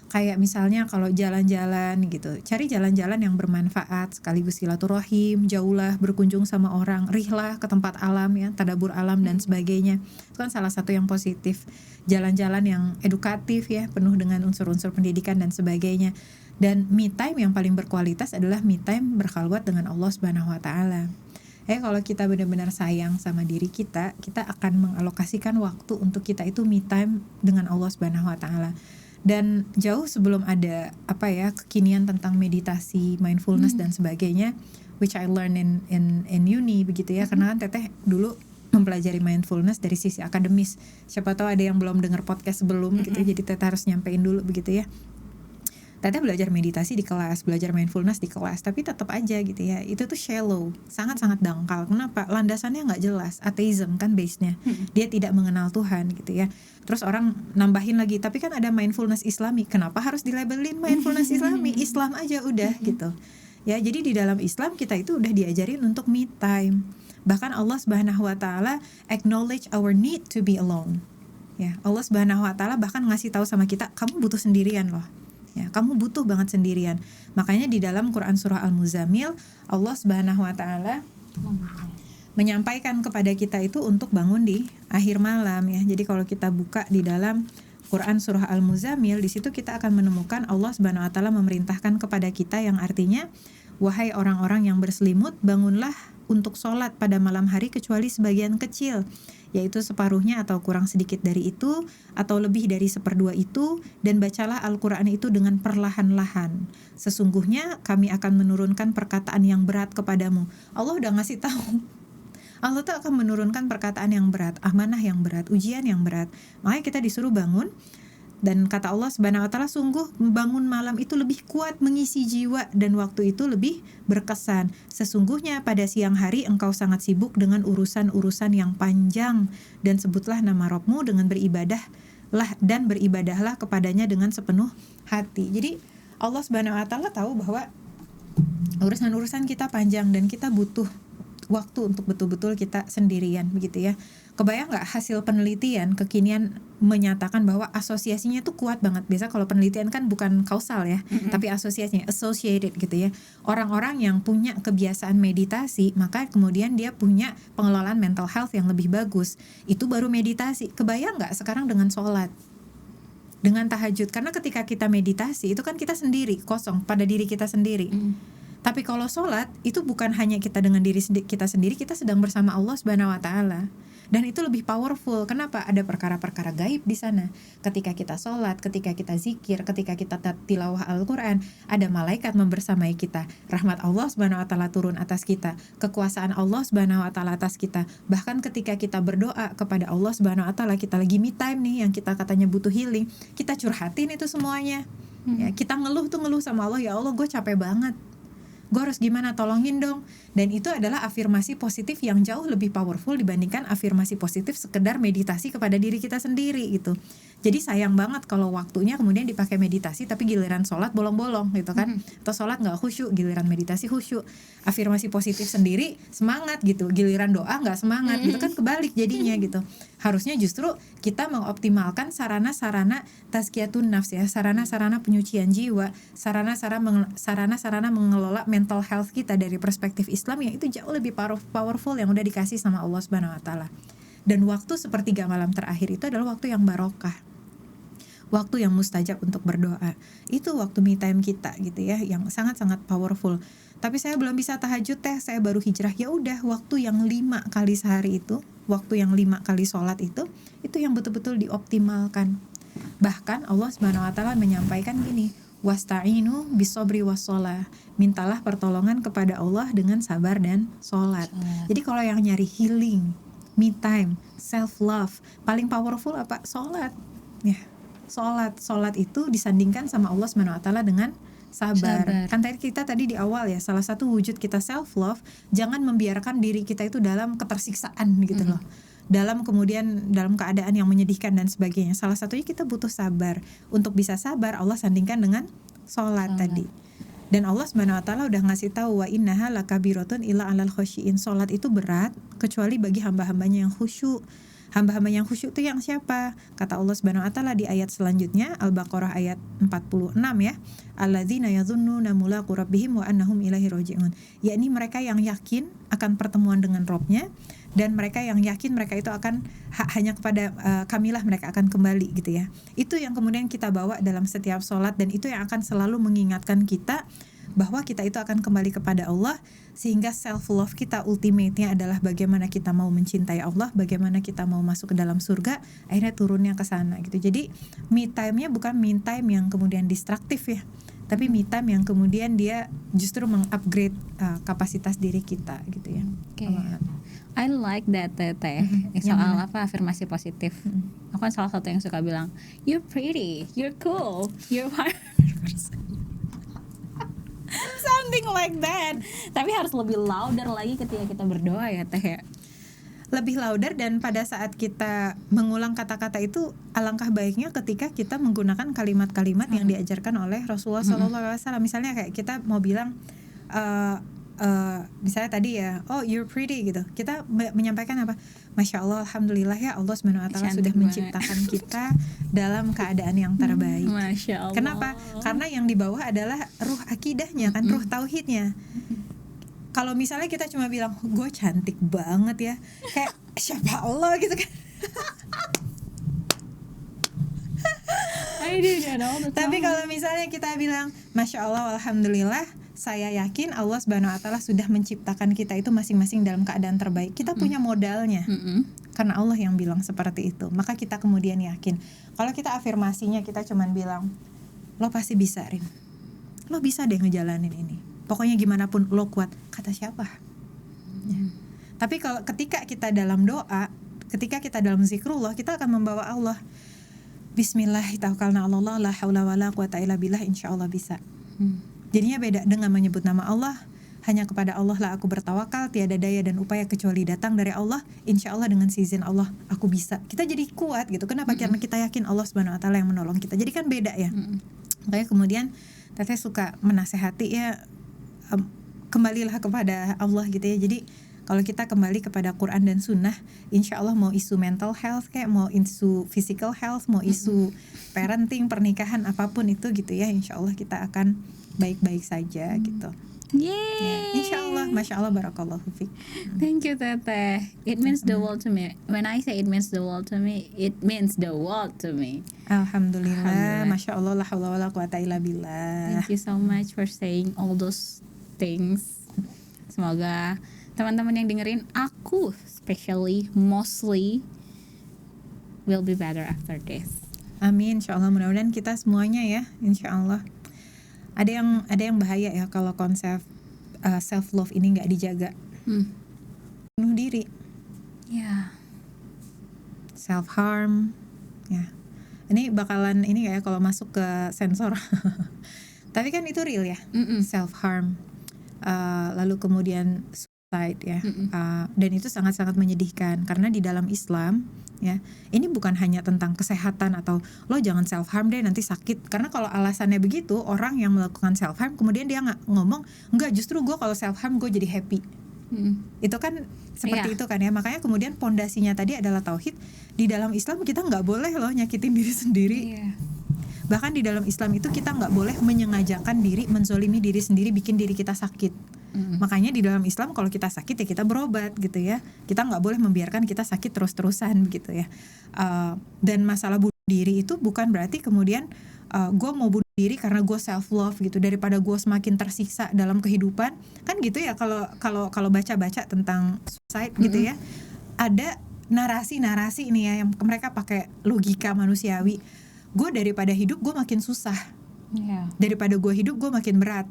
Kayak misalnya kalau jalan-jalan gitu, cari jalan-jalan yang bermanfaat, sekaligus silaturahim, jauhlah berkunjung sama orang, rihlah ke tempat alam ya, tadabur alam dan sebagainya. Itu kan salah satu yang positif. Jalan-jalan yang edukatif ya, penuh dengan unsur-unsur pendidikan dan sebagainya. Dan me time yang paling berkualitas adalah me time berkhalwat dengan Allah Subhanahu wa taala. Kalau kita benar-benar sayang sama diri kita, kita akan mengalokasikan waktu untuk kita itu me time dengan Allah Subhanahu wa taala. Dan jauh sebelum ada kekinian tentang meditasi, mindfulness dan sebagainya, which I learn in uni begitu ya. Karena kan Teteh dulu mempelajari mindfulness dari sisi akademis. Siapa tahu ada yang belum dengar podcast sebelum gitu, jadi Teteh harus nyampein dulu begitu ya. Teteh belajar meditasi di kelas, belajar mindfulness di kelas, tapi tetap aja gitu ya, itu tuh shallow, sangat-sangat dangkal. Kenapa? Landasannya nggak jelas, atheism kan base-nya, dia tidak mengenal Tuhan gitu ya. Terus orang nambahin lagi, tapi kan ada mindfulness Islami, kenapa harus dilabelin mindfulness Islami? Islam aja udah gitu ya. Jadi di dalam Islam kita itu udah diajarin untuk me time. Bahkan Allah Subhanahu wa taala acknowledge our need to be alone. Ya, Allah Subhanahu wa taala bahkan ngasih tahu sama kita, kamu butuh sendirian loh. Ya, kamu butuh banget sendirian. Makanya di dalam Quran surah Al-Muzammil, Allah Subhanahu wa taala menyampaikan kepada kita itu untuk bangun di akhir malam ya. Jadi kalau kita buka di dalam Quran surah Al-Muzammil, di situ kita akan menemukan Allah Subhanahu wa taala memerintahkan kepada kita yang artinya, wahai orang-orang yang berselimut, bangunlah untuk sholat pada malam hari kecuali sebagian kecil, yaitu separuhnya atau kurang sedikit dari itu, atau lebih dari seperdua itu, dan bacalah Al-Quran itu dengan perlahan-lahan. Sesungguhnya kami akan menurunkan perkataan yang berat kepadamu. Allah udah ngasih tahu, Allah tuh akan menurunkan perkataan yang berat, amanah yang berat, ujian yang berat. Makanya kita disuruh bangun. Dan kata Allah Subhanahu wa taala, sungguh bangun malam itu lebih kuat mengisi jiwa dan waktu itu lebih berkesan. Sesungguhnya pada siang hari engkau sangat sibuk dengan urusan-urusan yang panjang, dan sebutlah nama Rabbmu dengan beribadahlah kepadanya dengan sepenuh hati. Jadi Allah Subhanahu wa taala tahu bahwa urusan-urusan kita panjang dan kita butuh waktu untuk betul-betul kita sendirian begitu ya. Kebayang nggak hasil penelitian kekinian menyatakan bahwa asosiasinya tuh kuat banget. Biasa kalau penelitian kan bukan kausal ya, tapi asosiasinya associated gitu ya. Orang-orang yang punya kebiasaan meditasi, maka kemudian dia punya pengelolaan mental health yang lebih bagus. Itu baru meditasi. Kebayang nggak sekarang dengan sholat? dengan tahajud. Karena ketika kita meditasi itu kan kita sendiri, kosong pada diri kita sendiri. Tapi kalau sholat itu bukan hanya kita dengan diri kita sendiri, kita sedang bersama Allah Subhanahu Wa Taala. Dan itu lebih powerful. Kenapa? Ada perkara-perkara gaib di sana. Ketika kita sholat, ketika kita zikir, ketika kita tilawah Al-Quran, ada malaikat membersamai kita. Rahmat Allah Subhanahu Wa Taala turun atas kita. Kekuasaan Allah Subhanahu Wa Taala atas kita. Bahkan ketika kita berdoa kepada Allah Subhanahu Wa Taala, kita lagi me time nih, yang kita katanya butuh healing, kita curhatin itu semuanya. Ya, kita ngeluh sama Allah, ya Allah gue capek banget, gue harus gimana, tolongin dong. Dan itu adalah afirmasi positif yang jauh lebih powerful dibandingkan afirmasi positif sekedar meditasi kepada diri kita sendiri gitu. Jadi sayang banget kalau waktunya kemudian dipakai meditasi tapi giliran sholat bolong-bolong gitu kan. Atau sholat gak khusyuk, giliran meditasi khusyuk. Afirmasi positif sendiri semangat gitu, giliran doa gak semangat gitu kan, kebalik jadinya gitu. Harusnya justru kita mengoptimalkan sarana-sarana tazkiyatun nafs ya, sarana-sarana penyucian jiwa, sarana-sarana mengelola mental health kita dari perspektif Islam yang itu jauh lebih powerful yang udah dikasih sama Allah Subhanahu Wa Taala. Dan waktu sepertiga malam terakhir itu adalah waktu yang barokah, waktu yang mustajab untuk berdoa. Itu waktu me time kita gitu ya, yang sangat-sangat powerful. Tapi saya belum bisa tahajud teh, saya baru hijrah. Ya udah, waktu yang 5 kali sehari itu, waktu yang 5 kali sholat itu yang betul-betul dioptimalkan. Bahkan Allah Subhanahu Wa Taala menyampaikan gini, wasta'inu bisobri wassalah, mintalah pertolongan kepada Allah dengan sabar dan sholat. Jadi kalau yang nyari healing, me time, self love, paling powerful apa? Sholat. Ya, sholat itu disandingkan sama Allah Subhanahu Wa Taala dengan sabar. Kan kita tadi di awal ya, salah satu wujud kita self love, jangan membiarkan diri kita itu dalam ketersiksaan gitu loh. Dalam keadaan yang menyedihkan dan sebagainya. Salah satunya kita butuh sabar. Untuk bisa sabar, Allah sandingkan dengan sholat tadi. Dan Allah Subhanahu Wa Taala udah ngasih tahu, wa innaha lakabiratun illa 'alal khosyiin. Sholat itu berat kecuali bagi hamba-hambanya yang khusyuk. Hamba-hamba yang khusyuk itu yang siapa? Kata Allah Subhanahu Wa Taala di ayat selanjutnya, Al-Baqarah ayat 46 ya. Alladzina yadhunnuna mulaqu rabbihim wa annahum ilaihi raji'un. Yakni mereka yang yakin akan pertemuan dengan Rabb-nya, dan mereka yang yakin mereka itu akan hanya kepada kamilah mereka akan kembali gitu ya. Itu yang kemudian kita bawa dalam setiap sholat, dan itu yang akan selalu mengingatkan kita bahwa kita itu akan kembali kepada Allah. Sehingga self love kita ultimate-nya adalah bagaimana kita mau mencintai Allah, bagaimana kita mau masuk ke dalam surga, akhirnya turunnya ke sana gitu. Jadi me time-nya bukan me time yang kemudian distraktif ya, tapi me time yang kemudian dia justru mengupgrade kapasitas diri kita gitu ya. I like that Teteh. Soal afirmasi positif. Aku kan salah satu yang suka bilang, you're pretty, you're cool, you're something like that. Tapi harus lebih louder lagi ketika kita berdoa ya Teh ya. Lebih louder, dan pada saat kita mengulang kata-kata itu alangkah baiknya ketika kita menggunakan kalimat-kalimat yang diajarkan oleh Rasulullah SAW. Misalnya kayak kita mau bilang misalnya tadi ya, oh you're pretty gitu, kita menyampaikan apa? Masya Allah, alhamdulillah ya, Allah Subhanahu Wa Taala sudah menciptakan kita dalam keadaan yang terbaik. Masya Allah. Kenapa? Karena yang di bawah adalah ruh akidahnya kan, ruh tauhidnya. Kalau misalnya kita cuma bilang gue cantik banget ya, kayak siapa Allah gitu kan. Tapi kalau misalnya kita bilang Masya Allah, alhamdulillah, saya yakin Allah Subhanahu Wa Taala sudah menciptakan kita itu masing-masing dalam keadaan terbaik. Kita punya modalnya, karena Allah yang bilang seperti itu. Maka kita kemudian yakin. Kalau kita afirmasinya kita cuman bilang, lo pasti bisa Rin, lo bisa deh ngejalanin ini, pokoknya gimana pun lo kuat. Kata siapa? Ya. Tapi kalau ketika kita dalam doa, ketika kita dalam zikrullah, kita akan membawa Allah. Bismillah, tawakkalna 'alallah, la haula wala quwata illa billah, insyaallah bisa. Jadinya beda dengan menyebut nama Allah. Hanya kepada Allah lah aku bertawakal, tiada daya dan upaya kecuali datang dari Allah. Insya Allah dengan izin Allah aku bisa. Kita jadi kuat gitu. Kenapa? Karena kita yakin Allah Subhanahu Wa Taala yang menolong kita. Jadi kan beda ya. Makanya kemudian Teteh suka menasehati ya, kembalilah kepada Allah gitu ya. Jadi kalau kita kembali kepada Quran dan Sunnah, insya Allah mau isu mental health kayak mau isu physical health, mau isu parenting, pernikahan, apapun itu gitu ya, insya Allah kita akan baik-baik saja gitu. Yay. Insyaallah, masya Allah, barakallahu fiik. Thank you, Teteh. It means the world to me. When I say it means the world to me, it means the world to me. Alhamdulillah, Alhamdulillah. masya Allah, la haula wala quwata illa billah. Thank you so much for saying all those things. Semoga teman-teman yang dengerin aku, especially, mostly, will be better after this. Amin, insyaallah, mudah-mudahan kita semuanya ya, insyaallah. Ada yang bahaya ya kalau konsep self love ini nggak dijaga. Bunuh diri, Ya. self harm, ya. Ini bakalan ini ya kalau masuk ke sensor. Tapi kan itu real ya, self harm. Lalu kemudian suicide ya. Dan itu sangat-sangat menyedihkan karena di dalam Islam ya, ini bukan hanya tentang kesehatan atau lo jangan self harm deh nanti sakit, karena kalau alasannya begitu, orang yang melakukan self harm kemudian dia ngomong enggak, justru gue kalau self harm gue jadi happy. Itu kan seperti itu kan ya. Makanya kemudian pondasinya tadi adalah tauhid. Di dalam Islam kita nggak boleh loh nyakitin diri sendiri. Bahkan di dalam Islam itu kita nggak boleh menyengajakan diri, menzolimi diri sendiri, bikin diri kita sakit. Makanya di dalam Islam kalau kita sakit ya kita berobat gitu ya. Kita nggak boleh membiarkan kita sakit terus-terusan begitu ya. Dan masalah bunuh diri itu bukan berarti kemudian gue mau bunuh diri karena gue self love gitu, daripada gue semakin tersiksa dalam kehidupan kan gitu ya. Kalau baca-baca tentang suicide gitu ya, ada narasi-narasi ini ya yang mereka pakai logika manusiawi. Gue daripada hidup gue makin susah, daripada gue hidup gue makin berat.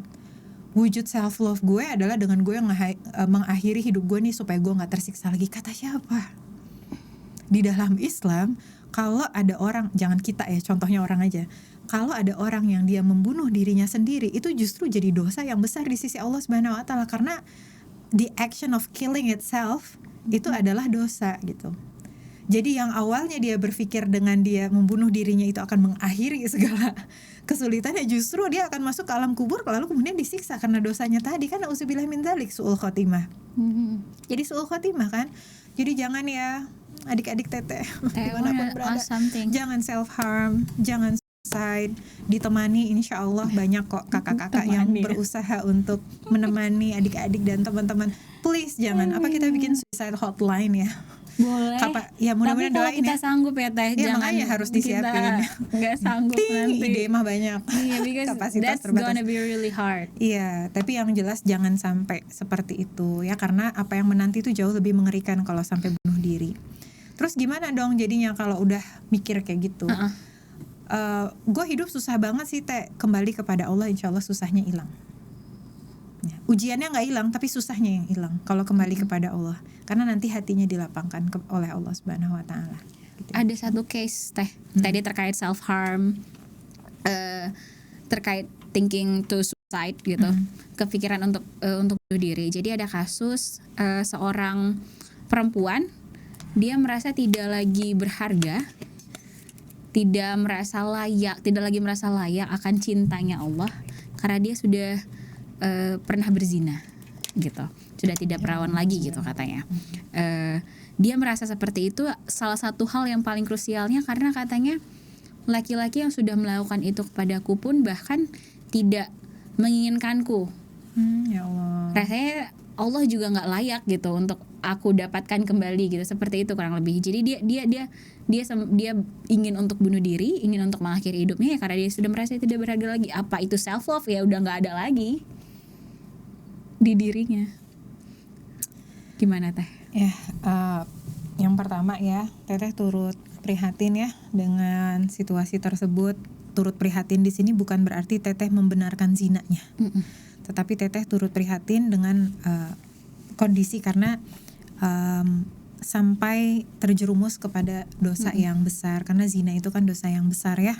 Wujud self love gue adalah dengan gue mengakhiri hidup gue nih supaya gue nggak tersiksa lagi. Kata siapa? Di dalam Islam kalau ada orang, jangan kita ya, contohnya orang aja, kalau ada orang yang dia membunuh dirinya sendiri, itu justru jadi dosa yang besar di sisi Allah Subhanahu Wa Taala, karena the action of killing itself itu adalah dosa gitu. Jadi yang awalnya dia berpikir dengan dia membunuh dirinya itu akan mengakhiri segala kesulitannya, justru dia akan masuk ke alam kubur lalu kemudian disiksa karena dosanya tadi kan. Auzubillahi min dzalik, su'ul khotimah. Jadi su'ul khotimah kan. Jadi jangan ya adik-adik teteh dimanapun berada, jangan self harm, jangan suicide. Ditemani, insya Allah banyak kok kakak-kakak yang berusaha untuk menemani adik-adik dan teman-teman. Please jangan, apa kita bikin suicide hotline ya? Boleh. Ya mudah-mudahan tapi kalau doain kita ya. sanggup ya Teh, Ya, jangan makanya harus disiapin. Nggak sanggup nanti. Ide mah banyak. Iya, because Kapasitas that's terbatas. gonna be really hard. Iya, tapi yang jelas jangan sampai seperti itu ya, karena apa yang menanti itu jauh lebih mengerikan kalau sampai bunuh diri. Terus gimana dong jadinya kalau udah mikir kayak gitu? Gue hidup susah banget sih Teh, kembali kepada Allah, insya Allah susahnya hilang. Ya, ujiannya nggak hilang tapi susahnya yang hilang kalau kembali kepada Allah, karena nanti hatinya dilapangkan oleh Allah Subhanahu Wa Taala. Gitu. Ada satu case Teh tadi terkait self harm, terkait thinking to suicide gitu, kepikiran untuk bunuh diri. Jadi ada kasus seorang perempuan, dia merasa tidak lagi berharga, tidak lagi merasa layak akan cintanya Allah karena dia sudah pernah berzina gitu, sudah tidak perawan lagi gitu katanya. Dia merasa seperti itu. Salah satu hal yang paling krusialnya karena katanya laki-laki yang sudah melakukan itu kepadaku pun bahkan tidak menginginkanku. Ya Allah. Rasanya Allah juga nggak layak gitu untuk aku dapatkan kembali gitu, seperti itu kurang lebih. Jadi dia ingin untuk bunuh diri, ingin untuk mengakhiri hidupnya ya karena dia sudah merasa tidak berharga lagi. Apa itu self love? Ya udah nggak ada lagi di dirinya. Gimana Teh? Ya, yang pertama ya, Teteh turut prihatin ya dengan situasi tersebut. Turut prihatin di sini bukan berarti Teteh membenarkan zinanya, tetapi Teteh turut prihatin dengan kondisi karena sampai terjerumus kepada dosa yang besar, karena zina itu kan dosa yang besar ya.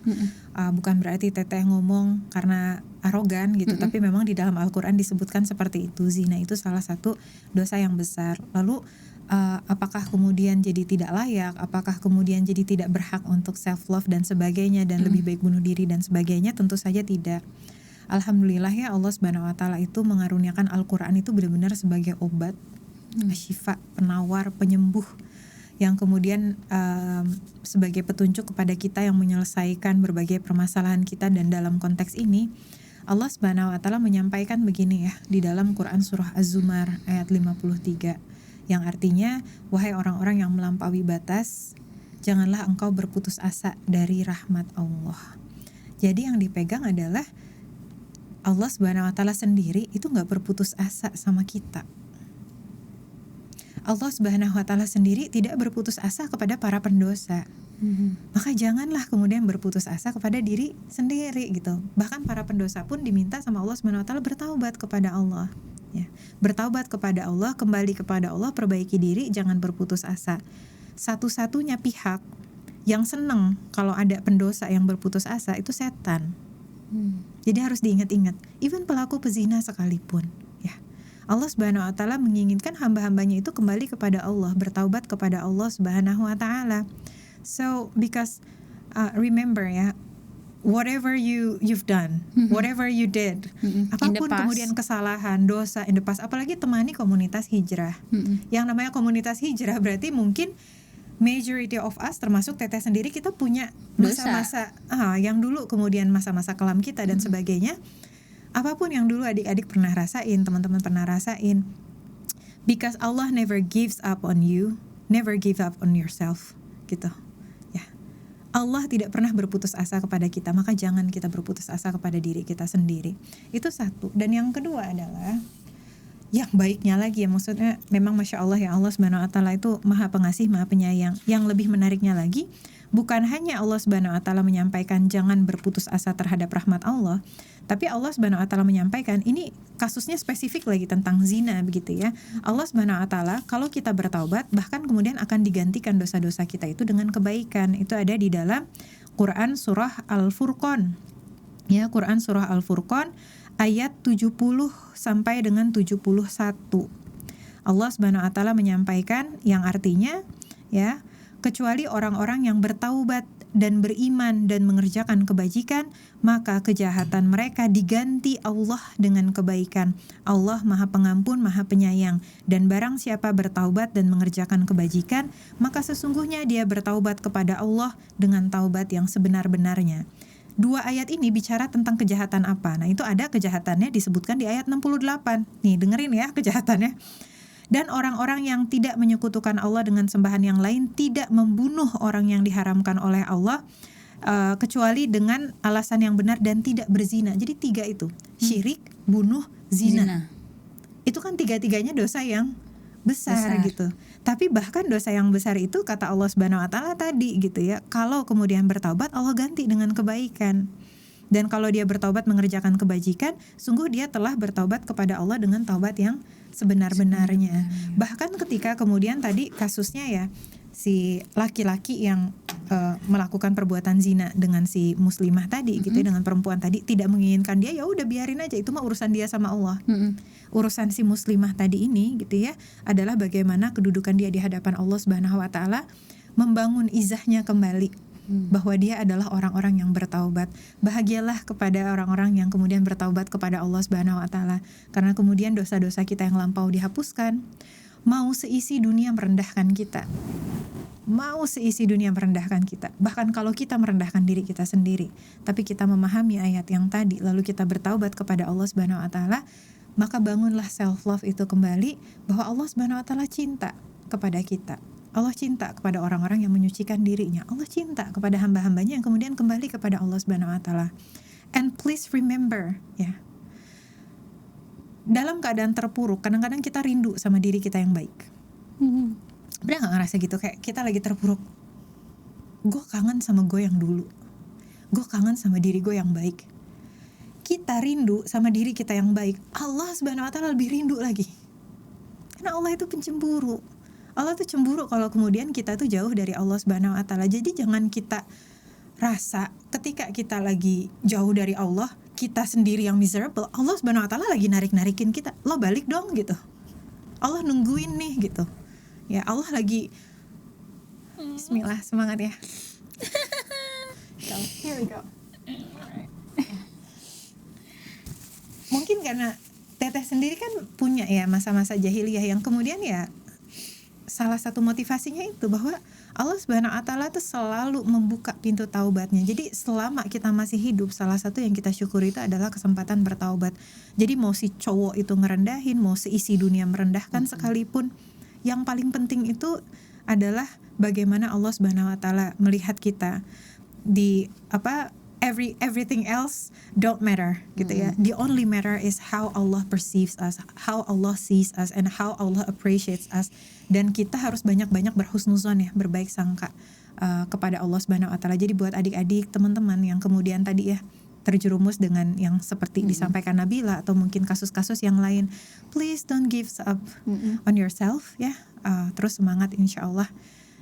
Bukan berarti Teteh ngomong karena arogan gitu, tapi memang di dalam Al-Quran disebutkan seperti itu. Zina itu salah satu dosa yang besar. Lalu apakah kemudian jadi tidak layak, apakah kemudian jadi tidak berhak untuk self love dan sebagainya, dan lebih baik bunuh diri dan sebagainya? Tentu saja tidak. Alhamdulillah ya, Allah Subhanahu Wa Taala itu mengaruniakan Al-Quran itu benar-benar sebagai obat, syifa, penawar, penyembuh, yang kemudian sebagai petunjuk kepada kita yang menyelesaikan berbagai permasalahan kita. Dan dalam konteks ini Allah Subhanahu wa taala menyampaikan begini ya di dalam Quran surah Az-Zumar ayat 53 yang artinya, wahai orang-orang yang melampaui batas, janganlah engkau berputus asa dari rahmat Allah. Jadi yang dipegang adalah Allah Subhanahu wa taala sendiri itu enggak berputus asa sama kita. Allah Subhanahu wa taala sendiri tidak berputus asa kepada para pendosa. Maka janganlah kemudian berputus asa kepada diri sendiri gitu. Bahkan para pendosa pun diminta sama Allah Subhanahu wa taala bertaubat kepada Allah. Ya. Bertaubat kepada Allah, kembali kepada Allah, perbaiki diri, jangan berputus asa. Satu-satunya pihak yang senang kalau ada pendosa yang berputus asa itu setan. Jadi harus diingat-ingat, even pelaku pezina sekalipun. Allah Subhanahu wa taala menginginkan hamba-hambanya itu kembali kepada Allah, bertaubat kepada Allah Subhanahu wa taala. So because remember ya, whatever you've done, whatever you did, apapun kemudian kesalahan, dosa in the past, apalagi temani komunitas hijrah. Yang namanya komunitas hijrah berarti mungkin majority of us termasuk Teteh sendiri kita punya masa-masa yang dulu kemudian masa-masa kelam kita dan sebagainya. Apapun yang dulu adik-adik pernah rasain, teman-teman pernah rasain. Because Allah never gives up on you, never give up on yourself, gitu. Ya. Allah tidak pernah berputus asa kepada kita, maka jangan kita berputus asa kepada diri kita sendiri. Itu satu. Dan yang kedua adalah yang baiknya lagi ya, maksudnya memang Masya Allah ya, Allah Subhanahu wa taala itu Maha Pengasih, Maha Penyayang. Yang lebih menariknya lagi, bukan hanya Allah Subhanahu wa taala menyampaikan jangan berputus asa terhadap rahmat Allah, tapi Allah Subhanahu wa taala menyampaikan ini kasusnya spesifik lagi tentang zina begitu ya. Allah Subhanahu wa taala kalau kita bertaubat bahkan kemudian akan digantikan dosa-dosa kita itu dengan kebaikan. Itu ada di dalam Quran surah Al-Furqan. Ya, Quran surah Al-Furqan ayat 70 sampai dengan 71. Allah Subhanahu wa taala menyampaikan yang artinya ya, kecuali orang-orang yang bertaubat dan beriman dan mengerjakan kebajikan, maka kejahatan mereka diganti Allah dengan kebaikan. Allah Maha Pengampun, Maha Penyayang. Dan barang siapa bertaubat dan mengerjakan kebajikan, maka sesungguhnya dia bertaubat kepada Allah dengan taubat yang sebenar-benarnya. Dua ayat ini bicara tentang kejahatan apa? Nah, itu ada kejahatannya disebutkan di ayat 68. Nih, dengerin ya kejahatannya. Dan orang-orang yang tidak menyekutukan Allah dengan sembahan yang lain, tidak membunuh orang yang diharamkan oleh Allah, kecuali dengan alasan yang benar, dan tidak berzina. Jadi 3 itu, syirik, bunuh, zina. Itu kan 3-tiganya dosa yang besar gitu. Tapi bahkan dosa yang besar itu kata Allah Subhanahu wa taala tadi gitu ya, kalau kemudian bertaubat Allah ganti dengan kebaikan. Dan kalau dia bertaubat mengerjakan kebajikan, sungguh dia telah bertaubat kepada Allah dengan taubat yang sebenar-benarnya. Bahkan ketika kemudian tadi kasusnya ya, si laki-laki yang melakukan perbuatan zina dengan si muslimah tadi gitu ya, dengan perempuan tadi, tidak menginginkan dia, ya udah biarin aja, itu mah urusan dia sama Allah. Urusan si muslimah tadi ini gitu ya adalah bagaimana kedudukan dia di hadapan Allah Subhanahu wa taala, membangun izahnya kembali, bahwa dia adalah orang-orang yang bertaubat. Bahagialah kepada orang-orang yang kemudian bertaubat kepada Allah Subhanahu wa taala, karena kemudian dosa-dosa kita yang lampau dihapuskan. Mau seisi dunia merendahkan kita, mau seisi dunia merendahkan kita, bahkan kalau kita merendahkan diri kita sendiri, tapi kita memahami ayat yang tadi lalu kita bertaubat kepada Allah Subhanahu wa taala, maka bangunlah self love itu kembali, bahwa Allah Subhanahu wa taala cinta kepada kita. Allah cinta kepada orang-orang yang menyucikan dirinya. Allah cinta kepada hamba-hambanya yang kemudian kembali kepada Allah Subhanahu wa taala. And please remember ya, dalam keadaan terpuruk kadang-kadang kita rindu sama diri kita yang baik. Pernah gak ngerasa gitu, kayak kita lagi terpuruk, gue kangen sama gue yang dulu, gue kangen sama diri gue yang baik. Kita rindu sama diri kita yang baik, Allah Subhanahu wa taala lebih rindu lagi, karena Allah itu pencemburu. Allah tuh cemburu kalau kemudian kita tuh jauh dari Allah Subhanahu wa taala. Jadi jangan kita rasa ketika kita lagi jauh dari Allah, kita sendiri yang miserable. Allah Subhanahu wa taala lagi narik-narikin kita, lo balik dong gitu. Allah nungguin nih gitu. Ya, Allah lagi bismillah, semangat ya. So, here we go. Mungkin karena Teteh sendiri kan punya ya masa-masa jahiliyah yang kemudian ya salah satu motivasinya itu bahwa Allah Subhanahu wa taala tuh selalu membuka pintu taubatnya. Jadi selama kita masih hidup, salah satu yang kita syukuri itu adalah kesempatan bertaubat. Jadi mau si cowok itu ngerendahin, mau seisi dunia merendahkan sekalipun, yang paling penting itu adalah bagaimana Allah Subhanahu wa taala melihat kita. Di everything else don't matter gitu ya. The only matter is how Allah perceives us, how Allah sees us, and how Allah appreciates us. Dan kita harus banyak-banyak berhusnuzon ya, berbaik sangka kepada Allah Subhanahu wa taala. Jadi buat adik-adik, teman-teman yang kemudian tadi ya terjerumus dengan yang seperti disampaikan Nabila atau mungkin kasus-kasus yang lain, please don't give up on yourself ya. Terus semangat insyaallah.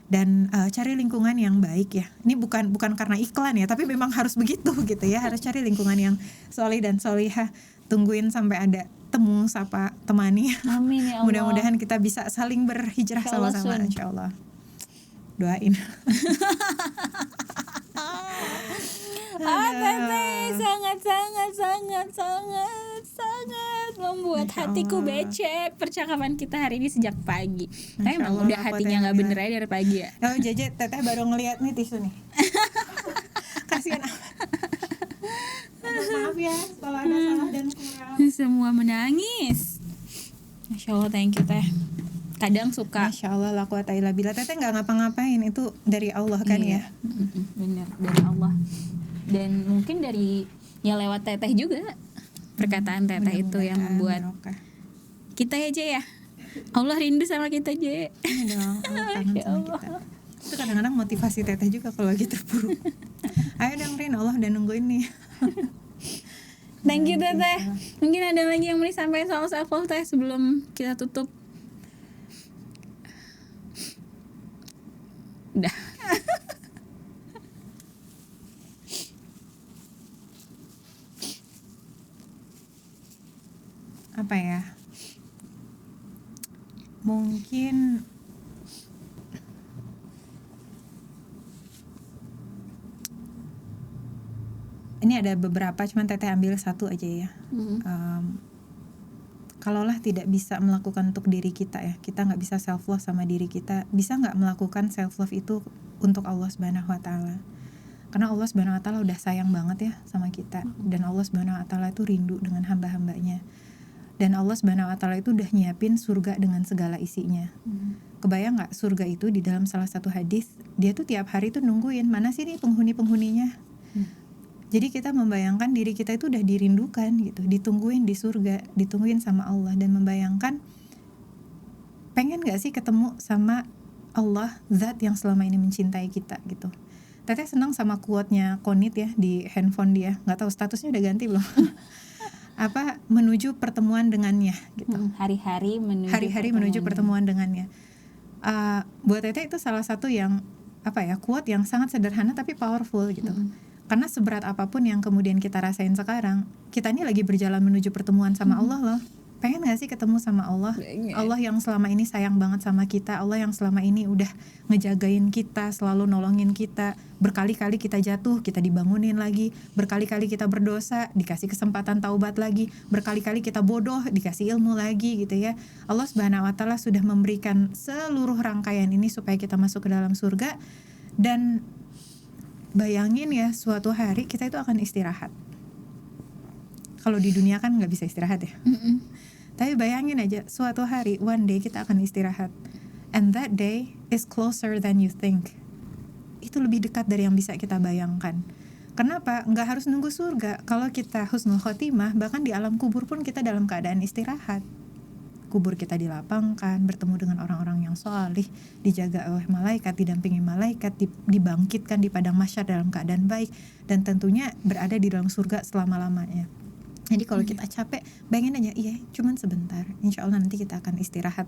Dan cari lingkungan yang baik ya. Ini bukan karena iklan ya, tapi memang harus begitu gitu ya. Harus cari lingkungan yang solih dan solihah. Tungguin sampai ada temu sapa temani. Amin ya Allah. Mudah-mudahan kita bisa saling berhijrah sama-sama insyaallah. Doain. Teteh sangat membuat hatiku becek percakapan kita hari ini sejak pagi. Tapi emang udah hatinya nggak bener aja dari pagi ya. Oh Jeje, Teteh baru ngeliat nih tisu nih. Kasihan amat. Maaf ya kalau ada salah dan kurang. Semua menangis. Masya Allah, thank you Teh. Kadang suka Masya Allah, la quwata illa billah. Teteh nggak ngapa-ngapain, itu dari Allah kan ya. Bener, dari Allah. Dan mungkin dari ya lewat Teteh juga, perkataan Teteh itu yang membuat kita ya Je ya, Allah rindu sama kita Je. Ini dong, Allah kangen sama kita. Itu kadang-kadang motivasi Teteh juga kalau lagi terpuruk. Ayo dong Rin, Allah udah nungguin nih. Thank you Teteh. Mungkin ada lagi yang mau disampaikan soal self love Teh sebelum kita tutup? Udah. Apa ya? Mungkin ini ada beberapa, cuman Teteh ambil satu aja ya. Kalaulah tidak bisa melakukan untuk diri kita ya, kita nggak bisa self love sama diri kita, bisa nggak melakukan self love itu untuk Allah Subhanahu wa taala? Karena Allah Subhanahu wa taala udah sayang banget ya sama kita, dan Allah Subhanahu wa taala itu rindu dengan hamba-hambanya. Dan Allah Subhanahu wa taala itu udah nyiapin surga dengan segala isinya. Kebayang nggak surga itu di dalam salah satu hadis, dia tuh tiap hari tuh nungguin mana sih nih penghuni-penghuninya. Jadi kita membayangkan diri kita itu udah dirindukan gitu, ditungguin di surga, ditungguin sama Allah, dan membayangkan pengen gak sih ketemu sama Allah, zat yang selama ini mencintai kita gitu. Teteh senang sama quote-nya Konit ya di handphone dia, nggak tahu statusnya udah ganti belum. Apa, menuju pertemuan dengannya gitu. Hari-hari menuju pertemuan dengannya. Buat Teteh itu salah satu yang apa ya, quote yang sangat sederhana tapi powerful gitu. Karena seberat apapun yang kemudian kita rasain sekarang, kita ini lagi berjalan menuju pertemuan sama Allah loh. Pengen gak sih ketemu sama Allah? Allah yang selama ini sayang banget sama kita, Allah yang selama ini udah ngejagain kita, selalu nolongin kita. Berkali-kali kita jatuh, kita dibangunin lagi. Berkali-kali kita berdosa, dikasih kesempatan taubat lagi. Berkali-kali kita bodoh, dikasih ilmu lagi gitu ya. Allah Subhanahu wa taala sudah memberikan seluruh rangkaian ini supaya kita masuk ke dalam surga. Dan bayangin ya, suatu hari kita itu akan istirahat. Kalau di dunia kan nggak bisa istirahat ya. Tapi bayangin aja, suatu hari, one day kita akan istirahat. And that day is closer than you think. Itu lebih dekat dari yang bisa kita bayangkan. Kenapa? Nggak harus nunggu surga. Kalau kita husnul khotimah, bahkan di alam kubur pun kita dalam keadaan istirahat. Kubur kita dilapangkan, bertemu dengan orang-orang yang sholih, dijaga oleh malaikat, didampingi malaikat, dibangkitkan di padang mahsyar dalam keadaan baik, dan tentunya berada di dalam surga selama-lamanya. Jadi kalau kita capek, bayangin aja, iya cuman sebentar, insya Allah nanti kita akan istirahat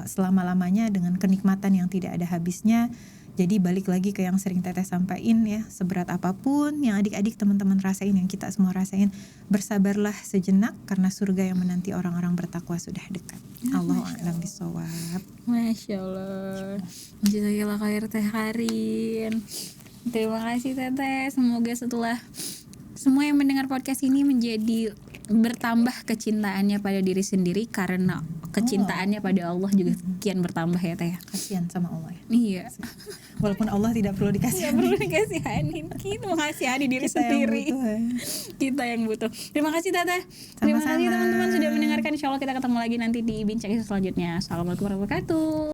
selama-lamanya dengan kenikmatan yang tidak ada habisnya. Jadi balik lagi ke yang sering Teteh sampaikan ya, seberat apapun yang adik-adik teman-teman rasain, yang kita semua rasain, bersabarlah sejenak karena surga yang menanti orang-orang bertakwa sudah dekat. Allahu a'lam bishawab. Masya Allah. Jazakallah khair Teh Karin. Terima kasih Teteh. Semoga setelah semua yang mendengar podcast ini menjadi bertambah kecintaannya pada diri sendiri karena kecintaannya pada Allah juga kian bertambah ya Teh. Kasihan sama Allah ya. Iya. Walaupun Allah tidak perlu Nggak dikasihani. perlu dikasihanin, kita mengasihani diri Kita yang sendiri. butuh, ya. Kita yang butuh. Terima kasih Tata. Terima kasih Sama-sama. teman-teman sudah mendengarkan. Insya Allah kita ketemu lagi nanti di bincang selanjutnya. Assalamualaikum warahmatullahi wabarakatuh.